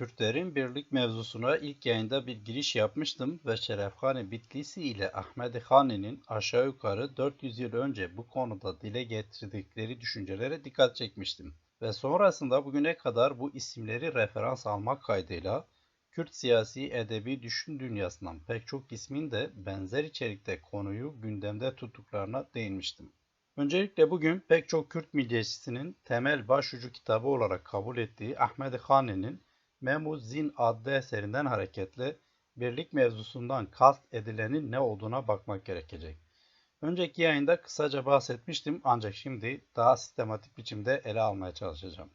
Kürtlerin birlik mevzusuna ilk yayında bir giriş yapmıştım ve Şerefhane Bitlisi ile Ahmedi Hani'nin aşağı yukarı 400 yıl önce bu konuda dile getirdikleri düşüncelere dikkat çekmiştim. Ve sonrasında bugüne kadar bu isimleri referans almak kaydıyla Kürt siyasi edebi düşün dünyasından pek çok ismin de benzer içerikte konuyu gündemde tuttuklarına değinmiştim. Öncelikle bugün pek çok Kürt milliyetçisinin temel başucu kitabı olarak kabul ettiği Ahmedi Hani'nin Memuz Zin adlı eserinden hareketle birlik mevzusundan kast edilenin ne olduğuna bakmak gerekecek. Önceki yayında kısaca bahsetmiştim ancak şimdi daha sistematik biçimde ele almaya çalışacağım.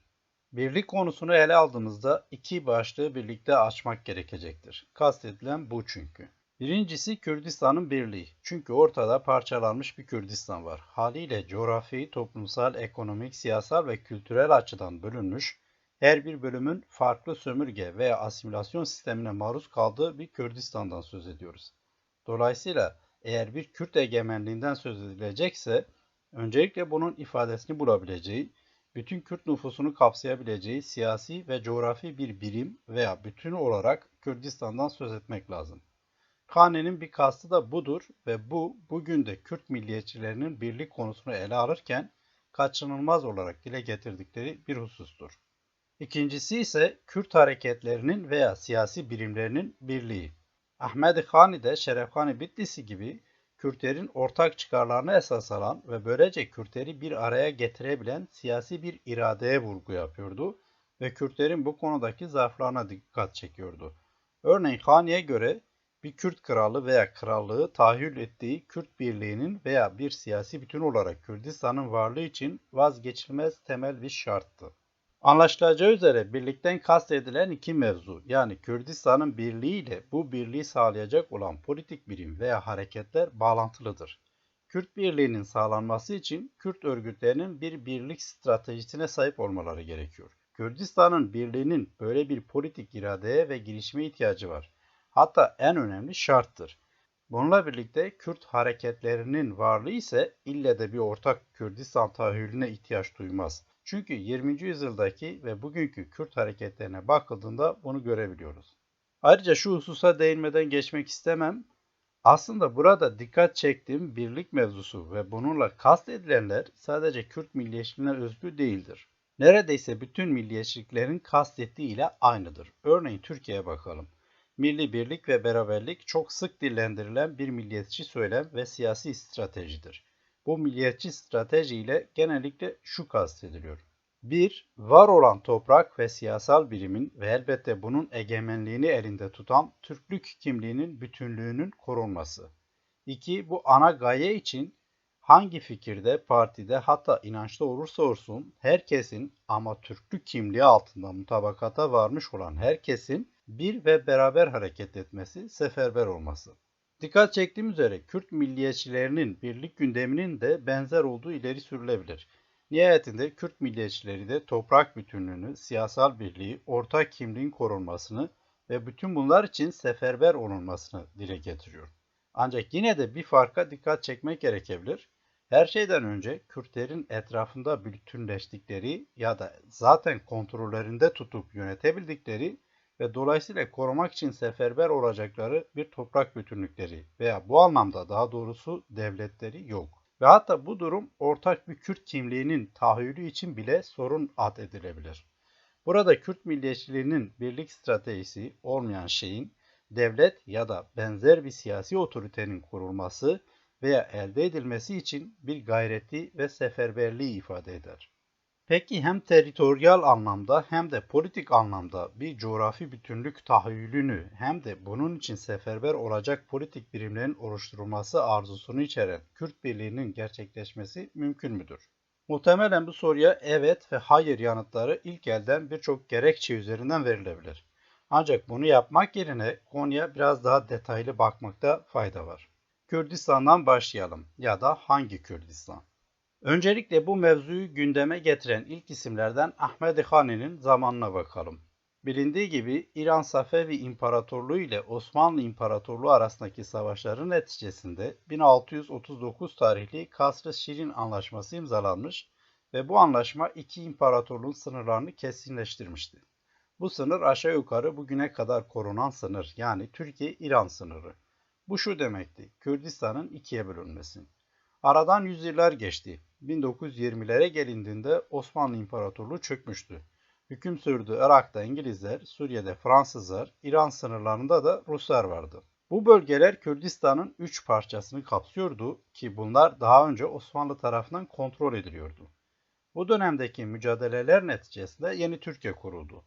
Birlik konusunu ele aldığımızda iki başlığı birlikte açmak gerekecektir. Kastedilen bu çünkü. Birincisi Kürdistan'ın birliği. Çünkü ortada parçalanmış bir Kürdistan var. Haliyle coğrafi, toplumsal, ekonomik, siyasal ve kültürel açıdan bölünmüş, her bir bölümün farklı sömürge veya asimilasyon sistemine maruz kaldığı bir Kürdistan'dan söz ediyoruz. Dolayısıyla eğer bir Kürt egemenliğinden söz edilecekse, öncelikle bunun ifadesini bulabileceği, bütün Kürt nüfusunu kapsayabileceği siyasi ve coğrafi bir birim veya bütün olarak Kürdistan'dan söz etmek lazım. Hane'nin bir kastı da budur ve bu bugün de Kürt milliyetçilerinin birlik konusunu ele alırken kaçınılmaz olarak dile getirdikleri bir husustur. İkincisi ise Kürt hareketlerinin veya siyasi birimlerinin birliği. Ahmedi Hani de Şerefhane Bitlisi gibi Kürtlerin ortak çıkarlarını esas alan ve böylece Kürtleri bir araya getirebilen siyasi bir iradeye vurgu yapıyordu ve Kürtlerin bu konudaki zaaflarına dikkat çekiyordu. Örneğin Hani'ye göre bir Kürt kralı veya krallığı tahayyül ettiği Kürt birliğinin veya bir siyasi bütün olarak Kürdistan'ın varlığı için vazgeçilmez temel bir şarttı. Anlaşılacağı üzere birlikten kastedilen iki mevzu yani Kürdistan'ın birliği ile bu birliği sağlayacak olan politik birim veya hareketler bağlantılıdır. Kürt birliğinin sağlanması için Kürt örgütlerinin bir birlik stratejisine sahip olmaları gerekiyor. Kürdistan'ın birliğinin böyle bir politik iradeye ve girişime ihtiyacı var. Hatta en önemli şarttır. Bununla birlikte Kürt hareketlerinin varlığı ise ille de bir ortak Kürdistan tahayyülüne ihtiyaç duymaz. Çünkü 20. yüzyıldaki ve bugünkü Kürt hareketlerine bakıldığında bunu görebiliyoruz. Ayrıca şu hususa değinmeden geçmek istemem. Aslında burada dikkat çektiğim birlik mevzusu ve bununla kastedilenler sadece Kürt milliyetçiliğine özgü değildir. Neredeyse bütün milliyetçiliklerin kastettiği ile aynıdır. Örneğin Türkiye'ye bakalım. Milli birlik ve beraberlik çok sık dillendirilen bir milliyetçi söylem ve siyasi stratejidir. Bu milliyetçi strateji ile genellikle şu kastediliyor. 1. Var olan toprak ve siyasal birimin ve elbette bunun egemenliğini elinde tutan Türklük kimliğinin bütünlüğünün korunması. 2. Bu ana gaye için hangi fikirde, partide hatta inançta olursa olsun herkesin ama Türklük kimliği altında mutabakata varmış olan herkesin bir ve beraber hareket etmesi, seferber olması. Dikkat çektiğim üzere Kürt milliyetçilerinin birlik gündeminin de benzer olduğu ileri sürülebilir. Nihayetinde Kürt milliyetçileri de toprak bütünlüğünü, siyasal birliği, ortak kimliğin korunmasını ve bütün bunlar için seferber olunmasını dile getiriyor. Ancak yine de bir farka dikkat çekmek gerekebilir. Her şeyden önce Kürtlerin etrafında bütünleştikleri ya da zaten kontrollerinde tutup yönetebildikleri ve dolayısıyla korumak için seferber olacakları bir toprak bütünlükleri veya bu anlamda daha doğrusu devletleri yok. Ve hatta bu durum ortak bir Kürt kimliğinin tahayyülü için bile sorun edilebilir. Burada Kürt milliyetçiliğinin birlik stratejisi olmayan şeyin devlet ya da benzer bir siyasi otoritenin kurulması veya elde edilmesi için bir gayreti ve seferberliği ifade eder. Peki hem teritoryal anlamda hem de politik anlamda bir coğrafi bütünlük tahayyülünü hem de bunun için seferber olacak politik birimlerin oluşturulması arzusunu içeren Kürt birliğinin gerçekleşmesi mümkün müdür? Muhtemelen bu soruya evet ve hayır yanıtları ilk elden birçok gerekçe üzerinden verilebilir. Ancak bunu yapmak yerine konuya biraz daha detaylı bakmakta fayda var. Kürdistan'dan başlayalım ya da hangi Kürdistan? Öncelikle bu mevzuyu gündeme getiren ilk isimlerden Ahmedi Hani'nin zamanına bakalım. Bilindiği gibi İran Safevi İmparatorluğu ile Osmanlı İmparatorluğu arasındaki savaşların neticesinde 1639 tarihli Kasr-ı Şirin Anlaşması imzalanmış ve bu anlaşma iki imparatorluğun sınırlarını kesinleştirmişti. Bu sınır aşağı yukarı bugüne kadar korunan sınır, yani Türkiye-İran sınırı. Bu şu demekti: Kürdistan'ın ikiye bölünmesi. Aradan yüzyıllar geçti. 1920'lere gelindiğinde Osmanlı İmparatorluğu çökmüştü. Hüküm sürdüğü Irak'ta İngilizler, Suriye'de Fransızlar, İran sınırlarında da Ruslar vardı. Bu bölgeler Kürdistan'ın 3 parçasını kapsıyordu ki bunlar daha önce Osmanlı tarafından kontrol ediliyordu. Bu dönemdeki mücadeleler neticesinde yeni Türkiye kuruldu.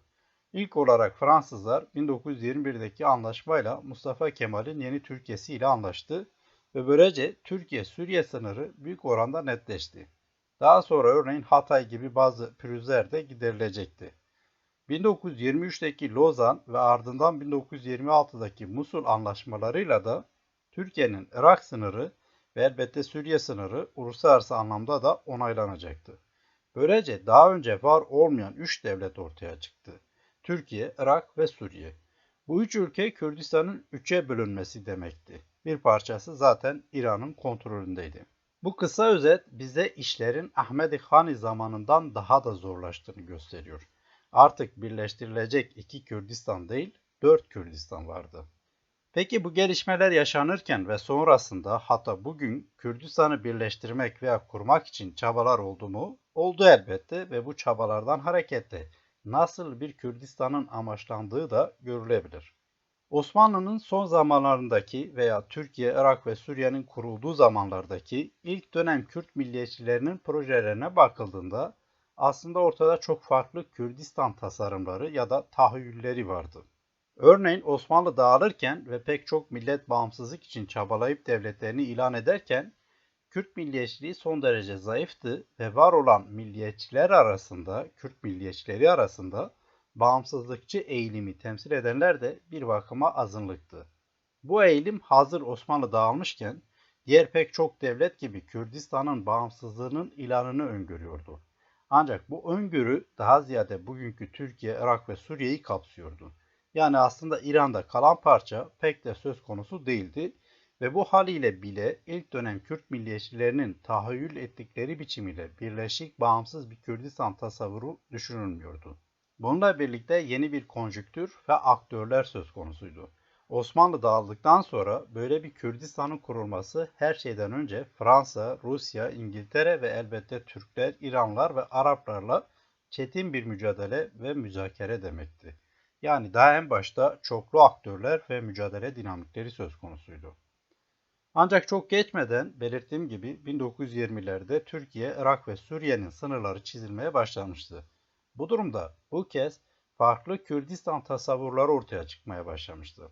İlk olarak Fransızlar 1921'deki anlaşmayla Mustafa Kemal'in yeni Türkiye'si ile anlaştı ve böylece Türkiye-Suriye sınırı büyük oranda netleşti. Daha sonra örneğin Hatay gibi bazı pürüzler de giderilecekti. 1923'teki Lozan ve ardından 1926'daki Musul anlaşmalarıyla da Türkiye'nin Irak sınırı ve elbette Suriye sınırı uluslararası anlamda da onaylanacaktı. Böylece daha önce var olmayan 3 devlet ortaya çıktı: Türkiye, Irak ve Suriye. Bu 3 ülke Kürdistan'ın 3'e bölünmesi demekti. Bir parçası zaten İran'ın kontrolündeydi. Bu kısa özet bize işlerin Ahmedi Hani zamanından daha da zorlaştığını gösteriyor. Artık birleştirilecek 2 Kürdistan değil, 4 Kürdistan vardı. Peki bu gelişmeler yaşanırken ve sonrasında, hatta bugün Kürdistan'ı birleştirmek veya kurmak için çabalar oldu mu? Oldu elbette ve bu çabalardan hareketle nasıl bir Kürdistan'ın amaçlandığı da görülebilir. Osmanlı'nın son zamanlarındaki veya Türkiye, Irak ve Suriye'nin kurulduğu zamanlardaki ilk dönem Kürt milliyetçilerinin projelerine bakıldığında aslında ortada çok farklı Kürdistan tasarımları ya da tahayyülleri vardı. Örneğin Osmanlı dağılırken ve pek çok millet bağımsızlık için çabalayıp devletlerini ilan ederken Kürt milliyetçiliği son derece zayıftı ve var olan milliyetçiler arasında, Kürt milliyetçileri arasında bağımsızlıkçı eğilimi temsil edenler de bir bakıma azınlıktı. Bu eğilim hazır Osmanlı dağılmışken diğer pek çok devlet gibi Kürdistan'ın bağımsızlığının ilanını öngörüyordu. Ancak bu öngörü daha ziyade bugünkü Türkiye, Irak ve Suriye'yi kapsıyordu. Yani aslında İran'da kalan parça pek de söz konusu değildi ve bu haliyle bile ilk dönem Kürt milliyetçilerinin tahayyül ettikleri biçimiyle birleşik bağımsız bir Kürdistan tasavvuru düşünülmüyordu. Bununla birlikte yeni bir konjüktür ve aktörler söz konusuydu. Osmanlı dağıldıktan sonra böyle bir Kürdistan'ın kurulması her şeyden önce Fransa, Rusya, İngiltere ve elbette Türkler, İranlılar ve Araplarla çetin bir mücadele ve müzakere demekti. Yani daha en başta çoklu aktörler ve mücadele dinamikleri söz konusuydu. Ancak çok geçmeden belirttiğim gibi 1920'lerde Türkiye, Irak ve Suriye'nin sınırları çizilmeye başlamıştı. Bu durumda bu kez farklı Kürdistan tasavvurları ortaya çıkmaya başlamıştı.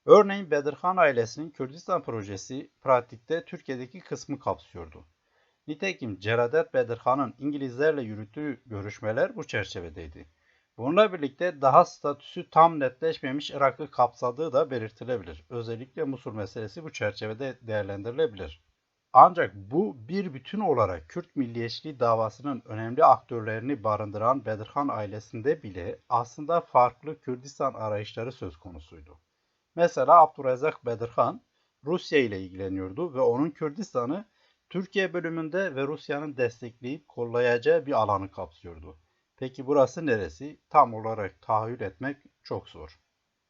Örneğin Bedirhan ailesinin Kürdistan projesi pratikte Türkiye'deki kısmı kapsıyordu. Nitekim Celadet Bedirhan'ın İngilizlerle yürüttüğü görüşmeler bu çerçevedeydi. Bununla birlikte daha statüsü tam netleşmemiş Irak'ı kapsadığı da belirtilebilir. Özellikle Musul meselesi bu çerçevede değerlendirilebilir. Ancak bu bir bütün olarak Kürt milliyetçiliği davasının önemli aktörlerini barındıran Bedirhan ailesinde bile aslında farklı Kürdistan arayışları söz konusuydu. Mesela Abdurrezzak Bedirhan Rusya ile ilgileniyordu ve onun Kürdistan'ı Türkiye bölümünde ve Rusya'nın destekleyip kollayacağı bir alanı kapsıyordu. Peki burası neresi? Tam olarak tahayyül etmek çok zor.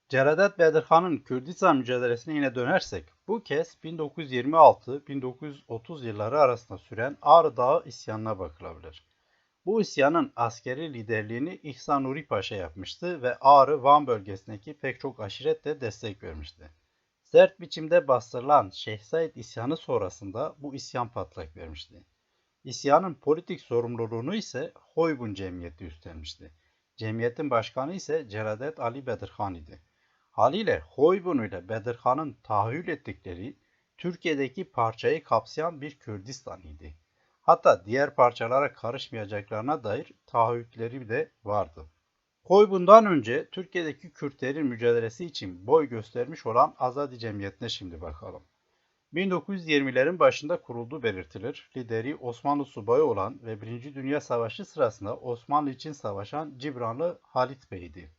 Celadet Bedirhan'ın Kürdistan mücadelesine yine dönersek, bu kez 1926-1930 yılları arasında süren Ağrı Dağı isyanına bakılabilir. Bu isyanın askeri liderliğini İhsan Nuri Paşa yapmıştı ve Ağrı-Van bölgesindeki pek çok aşiret de destek vermişti. Sert biçimde bastırılan Şeyh Said isyanı sonrasında bu isyan patlak vermişti. İsyanın politik sorumluluğunu ise Hoybun Cemiyeti üstlenmişti. Cemiyetin başkanı ise Celadet Ali Bedirhan idi. Haliyle Hoybun ile Bedirhan'ın tahayyül ettikleri Türkiye'deki parçayı kapsayan bir Kürdistan idi. Hatta diğer parçalara karışmayacaklarına dair taahhütleri de vardı. Hoybun'dan önce Türkiye'deki Kürtlerin mücadelesi için boy göstermiş olan Azadi Cemiyeti'ne şimdi bakalım. 1920'lerin başında kurulduğu belirtilir. Lideri Osmanlı subayı olan ve 1. Dünya Savaşı sırasında Osmanlı için savaşan Cibranlı Halit Bey'di.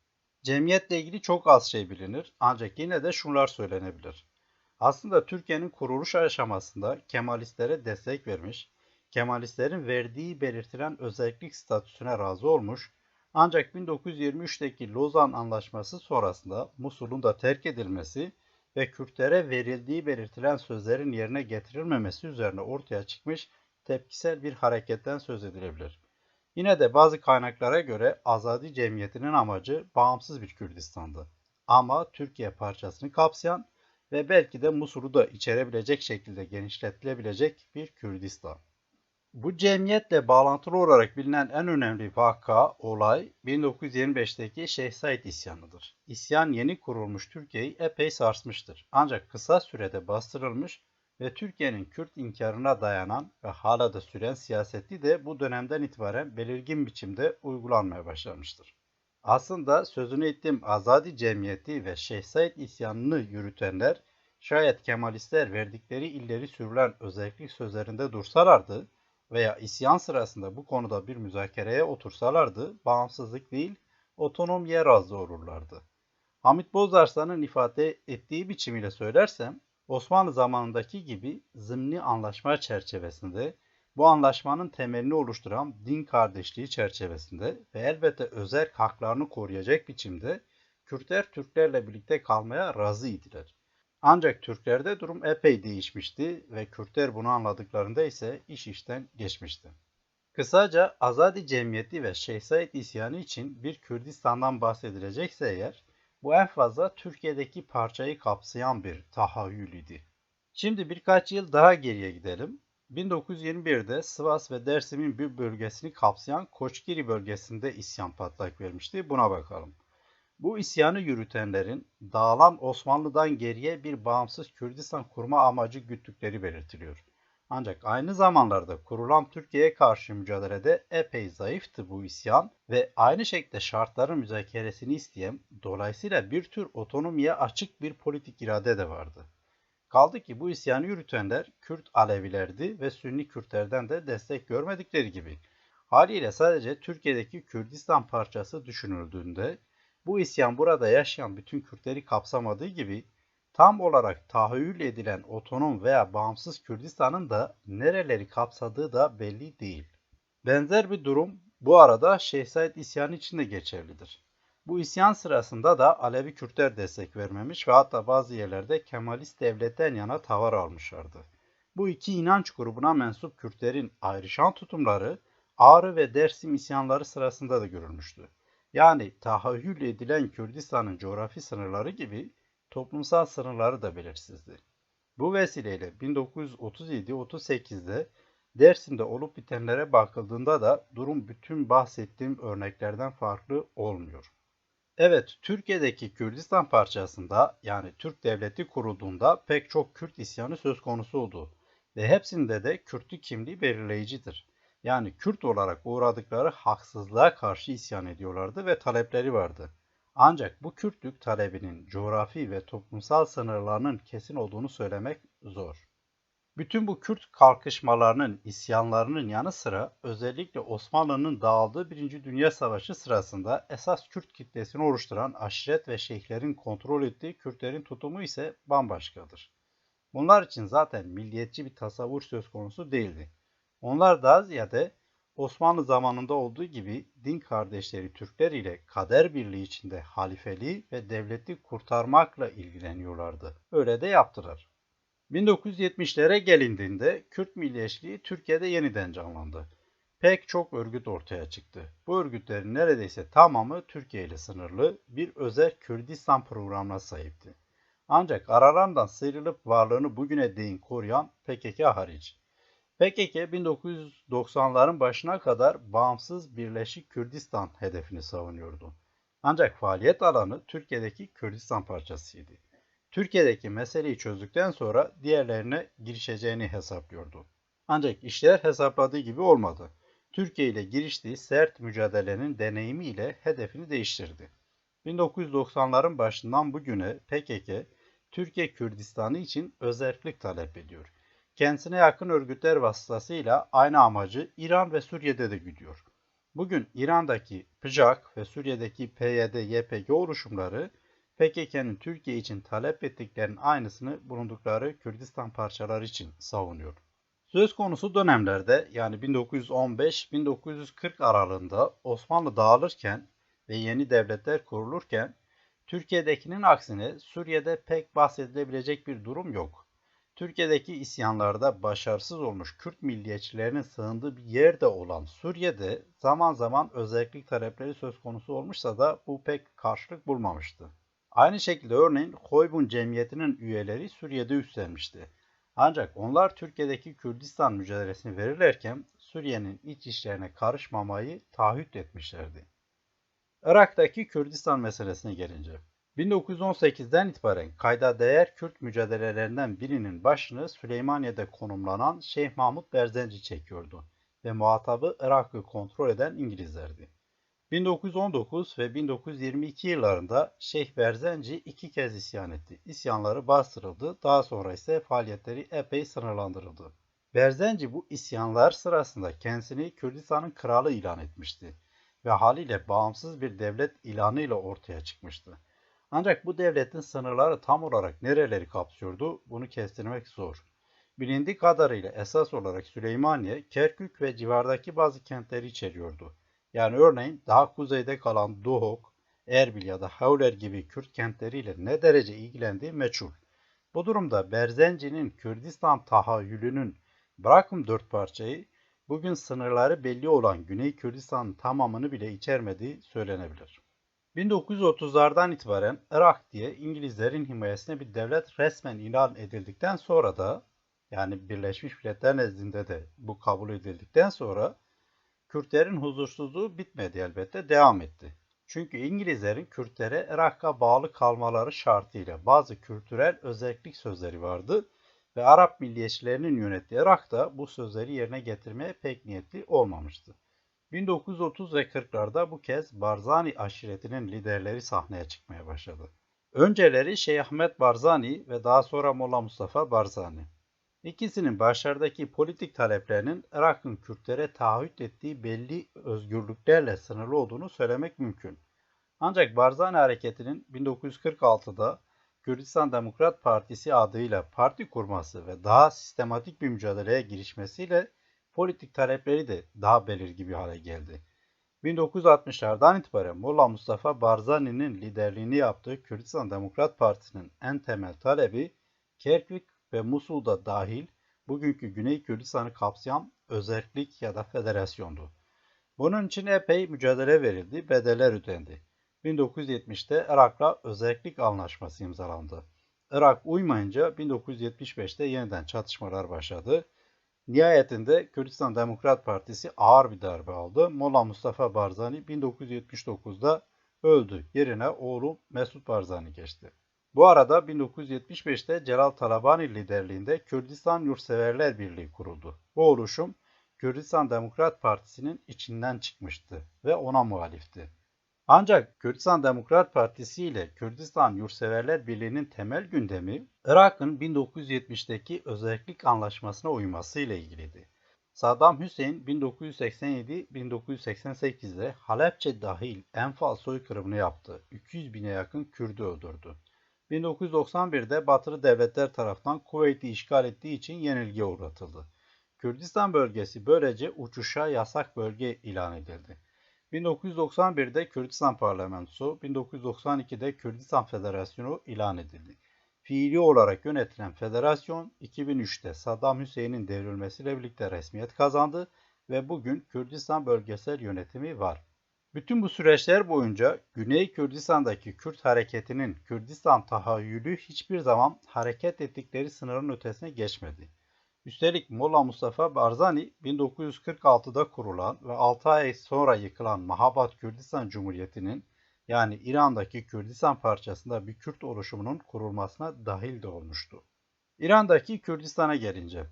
Cemiyetle ilgili çok az şey bilinir ancak yine de şunlar söylenebilir. Aslında Türkiye'nin kuruluş aşamasında Kemalistlere destek vermiş, Kemalistlerin verdiği belirtilen özellik statüsüne razı olmuş, Ancak 1923'teki Lozan Anlaşması sonrasında Musul'un da terk edilmesi ve Kürtlere verildiği belirtilen sözlerin yerine getirilmemesi üzerine ortaya çıkmış tepkisel bir hareketten söz edilebilir. Yine de bazı kaynaklara göre Azadi Cemiyeti'nin amacı bağımsız bir Kürdistan'dı. Ama Türkiye parçasını kapsayan ve belki de Musul'u da içerebilecek şekilde genişletilebilecek bir Kürdistan. Bu cemiyetle bağlantılı olarak bilinen en önemli olay 1925'teki Şeyh Said isyanıdır. İsyan yeni kurulmuş Türkiye'yi epey sarsmıştır. Ancak kısa sürede bastırılmış ve Türkiye'nin Kürt inkarına dayanan ve hala da süren siyaseti de bu dönemden itibaren belirgin biçimde uygulanmaya başlamıştır. Aslında sözünü ettiğim Azadi Cemiyeti ve Şeyh Said isyanını yürütenler şayet Kemalistler verdikleri illeri sürülen özellik sözlerinde dursalardı veya isyan sırasında bu konuda bir müzakereye otursalardı bağımsızlık değil otonomiye razı olurlardı. Hamit Bozarslan'ın ifade ettiği biçimiyle söylersem Osmanlı zamanındaki gibi zımni anlaşma çerçevesinde bu anlaşmanın temelini oluşturan din kardeşliği çerçevesinde ve elbette özerk haklarını koruyacak biçimde Kürtler Türklerle birlikte kalmaya razı idiler. Ancak Türklerde durum epey değişmişti ve Kürtler bunu anladıklarında ise iş işten geçmişti. Kısaca Azadi Cemiyeti ve Şeyh Said isyanı için bir Kürdistan'dan bahsedilecekse eğer, bu en fazla Türkiye'deki parçayı kapsayan bir tahayyül idi. Şimdi birkaç yıl daha geriye gidelim. 1921'de Sivas ve Dersim'in bir bölgesini kapsayan Koçgiri bölgesinde isyan patlak vermişti. Buna bakalım. Bu isyanı yürütenlerin dağılan Osmanlı'dan geriye bir bağımsız Kürdistan kurma amacı güttükleri belirtiliyor. Ancak aynı zamanlarda kurulan Türkiye'ye karşı mücadelede epey zayıftı bu isyan ve aynı şekilde şartların müzakeresini isteyen, dolayısıyla bir tür otonomiye açık bir politik irade de vardı. Kaldı ki bu isyanı yürütenler Kürt Alevilerdi ve Sünni Kürtlerden de destek görmedikleri gibi. Haliyle sadece Türkiye'deki Kürdistan parçası düşünüldüğünde bu isyan burada yaşayan bütün Kürtleri kapsamadığı gibi tam olarak tahayyül edilen otonom veya bağımsız Kürdistan'ın da nereleri kapsadığı da belli değil. Benzer bir durum bu arada Şeyh Said isyanı için de geçerlidir. Bu isyan sırasında da Alevi Kürtler destek vermemiş ve hatta bazı yerlerde Kemalist devletten yana tavır almışlardı. Bu iki inanç grubuna mensup Kürtlerin ayrışan tutumları Ağrı ve Dersim isyanları sırasında da görülmüştü. Yani tahayyül edilen Kürdistan'ın coğrafi sınırları gibi toplumsal sınırları da belirsizdi. Bu vesileyle 1937-38'de Dersim'de olup bitenlere bakıldığında da durum bütün bahsettiğim örneklerden farklı olmuyor. Evet, Türkiye'deki Kürdistan parçasında yani Türk Devleti kurulduğunda pek çok Kürt isyanı söz konusu oldu ve hepsinde de Kürtlük kimliği belirleyicidir. Yani Kürt olarak uğradıkları haksızlığa karşı isyan ediyorlardı ve talepleri vardı. Ancak bu Kürtlük talebinin coğrafi ve toplumsal sınırlarının kesin olduğunu söylemek zor. Bütün bu Kürt kalkışmalarının, isyanlarının yanı sıra özellikle Osmanlı'nın dağıldığı Birinci Dünya Savaşı sırasında esas Kürt kitlesini oluşturan aşiret ve şeyhlerin kontrol ettiği Kürtlerin tutumu ise bambaşkadır. Bunlar için zaten milliyetçi bir tasavvur söz konusu değildi. Onlar daha ziyade Osmanlı zamanında olduğu gibi din kardeşleri Türkler ile kader birliği içinde halifeliği ve devleti kurtarmakla ilgileniyorlardı. Öyle de yaptılar. 1970'lere gelindiğinde Kürt milliyetçiliği Türkiye'de yeniden canlandı. Pek çok örgüt ortaya çıktı. Bu örgütlerin neredeyse tamamı Türkiye ile sınırlı bir özel Kürdistan programına sahipti. Ancak aralarından sıyrılıp varlığını bugüne değin koruyan PKK hariç. PKK 1990'ların başına kadar bağımsız Birleşik Kürdistan hedefini savunuyordu. Ancak faaliyet alanı Türkiye'deki Kürdistan parçasıydı. Türkiye'deki meseleyi çözdükten sonra diğerlerine girişeceğini hesaplıyordu. Ancak işler hesapladığı gibi olmadı. Türkiye ile giriştiği sert mücadelenin deneyimiyle hedefini değiştirdi. 1990'ların başından bugüne PKK, Türkiye Kürdistanı için özerklik talep ediyor. Kendisine yakın örgütler vasıtasıyla aynı amacı İran ve Suriye'de de güdüyor. Bugün İran'daki PJAK ve Suriye'deki PYD-YPG oluşumları PKK'nın Türkiye için talep ettiklerinin aynısını bulundukları Kürdistan parçaları için savunuyor. Söz konusu dönemlerde yani 1915-1940 aralığında Osmanlı dağılırken ve yeni devletler kurulurken Türkiye'dekinin aksine Suriye'de pek bahsedilebilecek bir durum yok. Türkiye'deki isyanlarda başarısız olmuş Kürt milliyetçilerinin sığındığı bir yerde olan Suriye'de zaman zaman özellik talepleri söz konusu olmuşsa da bu pek karşılık bulmamıştı. Aynı şekilde örneğin Hoybun Cemiyeti'nin üyeleri Suriye'de üstlenmişti. Ancak onlar Türkiye'deki Kürdistan mücadelesini verirlerken Suriye'nin iç işlerine karışmamayı taahhüt etmişlerdi. Irak'taki Kürdistan meselesine gelince, 1918'den itibaren kayda değer Kürt mücadelelerinden birinin başını Süleymaniye'de konumlanan Şeyh Mahmud Berzenci çekiyordu ve muhatabı Irak'ı kontrol eden İngilizlerdi. 1919 ve 1922 yıllarında Şeyh Berzenci iki kez isyan etti. İsyanları bastırıldı, daha sonra ise faaliyetleri epey sınırlandırıldı. Berzenci bu isyanlar sırasında kendisini Kürdistan'ın kralı ilan etmişti ve haliyle bağımsız bir devlet ilanıyla ortaya çıkmıştı. Ancak bu devletin sınırları tam olarak nereleri kapsıyordu bunu kestirmek zor. Bilindiği kadarıyla esas olarak Süleymaniye, Kerkük ve civardaki bazı kentleri içeriyordu. Yani örneğin daha kuzeyde kalan Duhok, Erbil ya da Hevler gibi Kürt kentleriyle ne derece ilgilendiği meçhul. Bu durumda Berzenci'nin Kürdistan tahayyülünün bırakın dört parçayı, bugün sınırları belli olan Güney Kürdistan'ın tamamını bile içermediği söylenebilir. 1930'lardan itibaren Irak diye İngilizlerin himayesine bir devlet resmen ilan edildikten sonra da yani Birleşmiş Milletler nezdinde de bu kabul edildikten sonra Kürtlerin huzursuzluğu bitmedi elbette devam etti. Çünkü İngilizlerin Kürtlere Irak'a bağlı kalmaları şartıyla bazı kültürel özellik sözleri vardı ve Arap milliyetçilerinin yönettiği Irak da bu sözleri yerine getirmeye pek niyetli olmamıştı. 1930 ve 40'larda bu kez Barzani aşiretinin liderleri sahneye çıkmaya başladı. Önceleri Şeyh Ahmet Barzani ve daha sonra Molla Mustafa Barzani. İkisinin başlardaki politik taleplerinin Irak'ın Kürtlere taahhüt ettiği belli özgürlüklerle sınırlı olduğunu söylemek mümkün. Ancak Barzani hareketinin 1946'da Kürdistan Demokrat Partisi adıyla parti kurması ve daha sistematik bir mücadeleye girişmesiyle politik talepleri de daha belirgin bir hale geldi. 1960'lardan itibaren Molla Mustafa Barzani'nin liderliğini yaptığı Kürdistan Demokrat Partisi'nin en temel talebi Kerkük ve Musul'da dahil bugünkü Güney Kürdistan'ı kapsayan özerklik ya da federasyondu. Bunun için epey mücadele verildi, bedeller ödendi. 1970'te Irak'la özerklik anlaşması imzalandı. Irak uymayınca 1975'te yeniden çatışmalar başladı. Nihayetinde Kürdistan Demokrat Partisi ağır bir darbe aldı. Molla Mustafa Barzani 1979'da öldü. Yerine oğlu Mesut Barzani geçti. Bu arada 1975'te Celal Talabani liderliğinde Kürdistan Yurtseverler Birliği kuruldu. Bu oluşum Kürdistan Demokrat Partisi'nin içinden çıkmıştı ve ona muhalifti. Ancak Kürdistan Demokrat Partisi ile Kürdistan Yurtseverler Birliği'nin temel gündemi Irak'ın 1970'teki özellik anlaşmasına uyması ile ilgiliydi. Saddam Hüseyin 1987-1988'de Halepçe dahil Enfal soykırımını yaptı. 200 bine yakın Kürt'ü öldürdü. 1991'de Batılı devletler tarafından Kuveyt'i işgal ettiği için yenilgiye uğratıldı. Kürdistan bölgesi böylece uçuşa yasak bölge ilan edildi. 1991'de Kürdistan Parlamentosu, 1992'de Kürdistan Federasyonu ilan edildi. Fiili olarak yönetilen federasyon 2003'te Saddam Hüseyin'in devrilmesiyle birlikte resmiyet kazandı ve bugün Kürdistan bölgesel yönetimi var. Bütün bu süreçler boyunca Güney Kürdistan'daki Kürt hareketinin Kürdistan tahayyülü hiçbir zaman hareket ettikleri sınırın ötesine geçmedi. Üstelik Molla Mustafa Barzani 1946'da kurulan ve 6 ay sonra yıkılan Mahabat Kürdistan Cumhuriyeti'nin yani İran'daki Kürdistan parçasında bir Kürt oluşumunun kurulmasına dahil de olmuştu. İran'daki Kürdistan'a gelince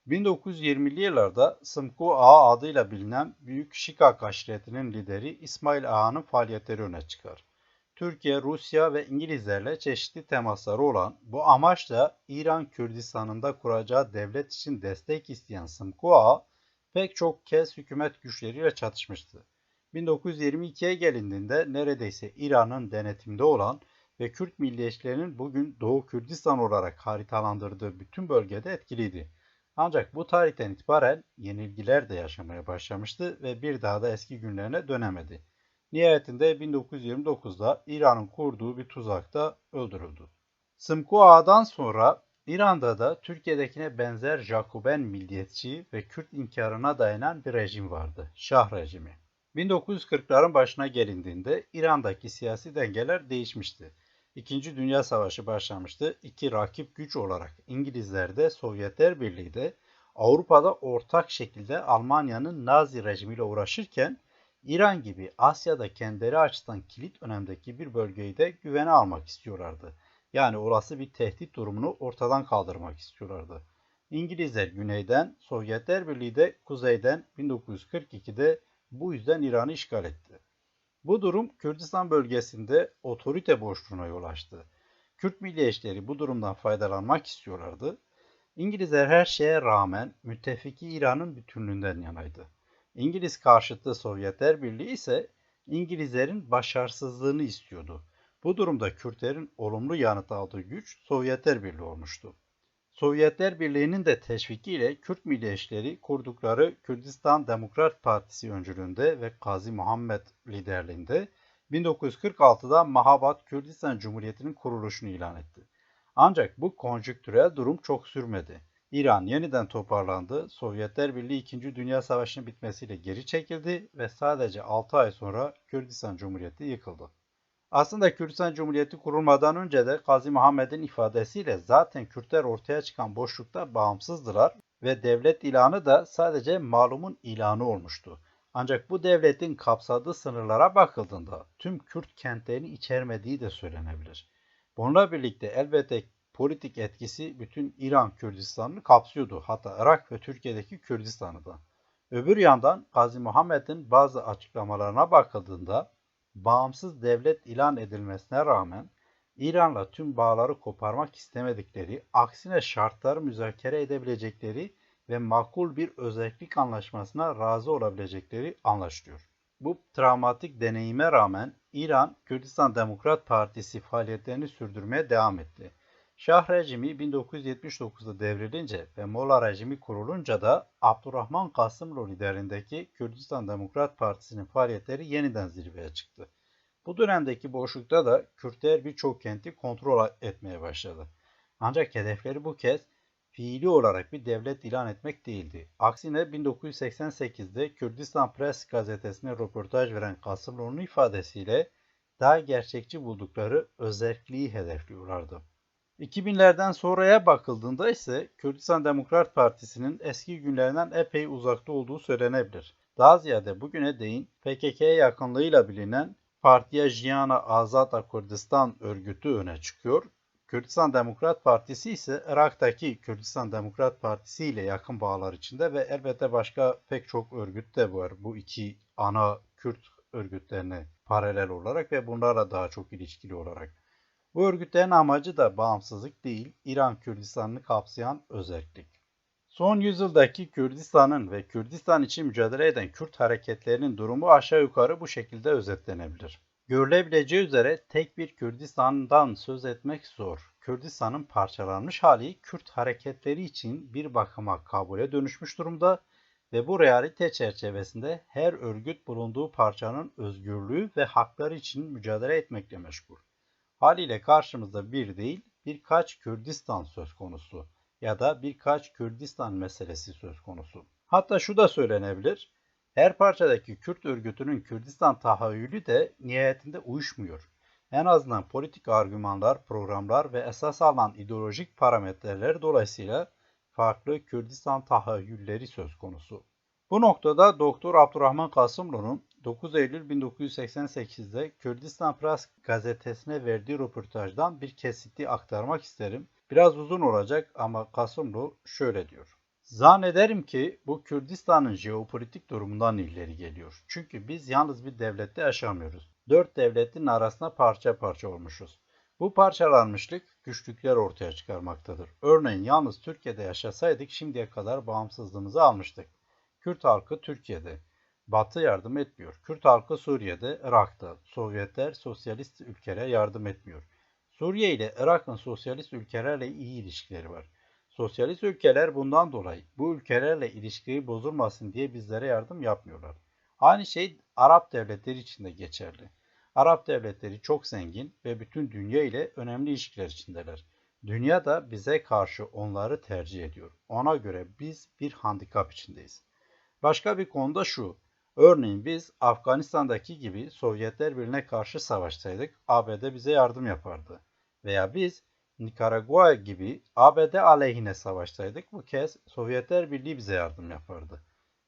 1920'li yıllarda Sımku Ağa adıyla bilinen Büyük Şikak aşiretinin lideri İsmail Ağa'nın faaliyetleri öne çıkar. Türkiye, Rusya ve İngilizlerle çeşitli temasları olan bu amaçla İran Kürdistan'ında kuracağı devlet için destek isteyen Sımku Ağa pek çok kez hükümet güçleriyle çatışmıştı. 1922'ye gelindiğinde neredeyse İran'ın denetiminde olan ve Kürt milliyetçilerinin bugün Doğu Kürdistan olarak haritalandırdığı bütün bölgede etkiliydi. Ancak bu tarihten itibaren yenilgiler de yaşamaya başlamıştı ve bir daha da eski günlerine dönemedi. Nihayetinde 1929'da İran'ın kurduğu bir tuzakta öldürüldü. Sımku Ağa'dan sonra İran'da da Türkiye'dekine benzer Jacoben milliyetçi ve Kürt inkarına dayanan bir rejim vardı. Şah rejimi. 1940'ların başına gelindiğinde İran'daki siyasi dengeler değişmişti. İkinci Dünya Savaşı başlamıştı. İki rakip güç olarak İngilizler de Sovyetler Birliği de Avrupa'da ortak şekilde Almanya'nın Nazi rejimiyle uğraşırken İran gibi Asya'da kendileri açısından kilit önemdeki bir bölgeyi de güvene almak istiyorlardı. Yani olası bir tehdit durumunu ortadan kaldırmak istiyorlardı. İngilizler güneyden, Sovyetler Birliği de kuzeyden 1942'de bu yüzden İran'ı işgal etti. Bu durum Kürdistan bölgesinde otorite boşluğuna yol açtı. Kürt milliyetçileri bu durumdan faydalanmak istiyorlardı. İngilizler her şeye rağmen müttefiki İran'ın bütünlüğünden yanaydı. İngiliz karşıtı Sovyetler Birliği ise İngilizlerin başarısızlığını istiyordu. Bu durumda Kürtlerin olumlu yanıt aldığı güç Sovyetler Birliği olmuştu. Sovyetler Birliği'nin de teşvikiyle Kürt milliyetçileri kurdukları Kürdistan Demokrat Partisi öncülüğünde ve Gazi Muhammed liderliğinde 1946'da Mahabat Kürdistan Cumhuriyeti'nin kuruluşunu ilan etti. Ancak bu konjüktürel durum çok sürmedi. İran yeniden toparlandı, Sovyetler Birliği 2. Dünya Savaşı'nın bitmesiyle geri çekildi ve sadece 6 ay sonra Kürdistan Cumhuriyeti yıkıldı. Aslında Kürdistan Cumhuriyeti kurulmadan önce de Gazi Muhammed'in ifadesiyle zaten Kürtler ortaya çıkan boşlukta bağımsızdılar ve devlet ilanı da sadece malumun ilanı olmuştu. Ancak bu devletin kapsadığı sınırlara bakıldığında tüm Kürt kentlerini içermediği de söylenebilir. Bununla birlikte elbette politik etkisi bütün İran Kürdistan'ını kapsıyordu. Hatta Irak ve Türkiye'deki Kürdistan'ı da. Öbür yandan Gazi Muhammed'in bazı açıklamalarına bakıldığında bağımsız devlet ilan edilmesine rağmen İran'la tüm bağları koparmak istemedikleri, aksine şartları müzakere edebilecekleri ve makul bir özellik anlaşmasına razı olabilecekleri anlaşılıyor. Bu travmatik deneyime rağmen İran, Kürdistan Demokrat Partisi faaliyetlerini sürdürmeye devam etti. Şah rejimi 1979'da devrilince ve Molla rejimi kurulunca da Abdurrahman Kasımlı liderliğindeki Kürdistan Demokrat Partisi'nin faaliyetleri yeniden zirveye çıktı. Bu dönemdeki boşlukta da Kürtler birçok kenti kontrol etmeye başladı. Ancak hedefleri bu kez fiili olarak bir devlet ilan etmek değildi. Aksine 1988'de Kürdistan Press gazetesine röportaj veren Kasımlıoğlu'nun ifadesiyle daha gerçekçi buldukları özerkliği hedefliyorlardı. 2000'lerden sonraya bakıldığında ise Kürdistan Demokrat Partisi'nin eski günlerinden epey uzakta olduğu söylenebilir. Daha ziyade bugüne değin PKK'ya yakınlığıyla bilinen Partiya Jiyana Azada Kürdistan örgütü öne çıkıyor. Kürdistan Demokrat Partisi ise Irak'taki Kürdistan Demokrat Partisi ile yakın bağlar içinde ve elbette başka pek çok örgüt de var bu iki ana Kürt örgütlerine paralel olarak ve bunlarla daha çok ilişkili olarak. Bu örgütlerin amacı da bağımsızlık değil, İran Kürdistan'ını kapsayan özerklik. Son yüzyıldaki Kürdistan'ın ve Kürdistan için mücadele eden Kürt hareketlerinin durumu aşağı yukarı bu şekilde özetlenebilir. Görülebileceği üzere tek bir Kürdistan'dan söz etmek zor. Kürdistan'ın parçalanmış hali Kürt hareketleri için bir bakıma kabule dönüşmüş durumda ve bu realite çerçevesinde her örgüt bulunduğu parçanın özgürlüğü ve hakları için mücadele etmekle meşgul. Haliyle karşımızda bir değil birkaç Kürdistan söz konusu ya da birkaç Kürdistan meselesi söz konusu. Hatta şu da söylenebilir, her parçadaki Kürt örgütünün Kürdistan tahayyülü de nihayetinde uyuşmuyor. En azından politik argümanlar, programlar ve esas alınan ideolojik parametreler dolayısıyla farklı Kürdistan tahayyülleri söz konusu. Bu noktada Doktor Abdurrahman Kasımlı'nın 9 Eylül 1988'de Kürdistan Press gazetesine verdiği röportajdan bir kesiti aktarmak isterim. Biraz uzun olacak ama Kasımlı şöyle diyor. Zannederim ki bu Kürdistan'ın jeopolitik durumundan ileri geliyor. Çünkü biz yalnız bir devlette yaşamıyoruz. 4 devletin arasında parça parça olmuşuz. Bu parçalanmışlık güçlükler ortaya çıkarmaktadır. Örneğin yalnız Türkiye'de yaşasaydık şimdiye kadar bağımsızlığımızı almıştık. Kürt halkı Türkiye'de. Batı yardım etmiyor. Kürt halkı Suriye'de, Irak'ta. Sovyetler sosyalist ülkelere yardım etmiyor. Suriye ile Irak'ın sosyalist ülkelerle iyi ilişkileri var. Sosyalist ülkeler bundan dolayı bu ülkelerle ilişkiyi bozulmasın diye bizlere yardım yapmıyorlar. Aynı şey Arap devletleri için de geçerli. Arap devletleri çok zengin ve bütün dünya ile önemli ilişkiler içindeler. Dünya da bize karşı onları tercih ediyor. Ona göre biz bir handikap içindeyiz. Başka bir konuda şu. Örneğin biz Afganistan'daki gibi Sovyetler Birliği'ne karşı savaşsaydık ABD bize yardım yapardı. Veya biz Nikaragua gibi ABD aleyhine savaşsaydık bu kez Sovyetler Birliği bize yardım yapardı.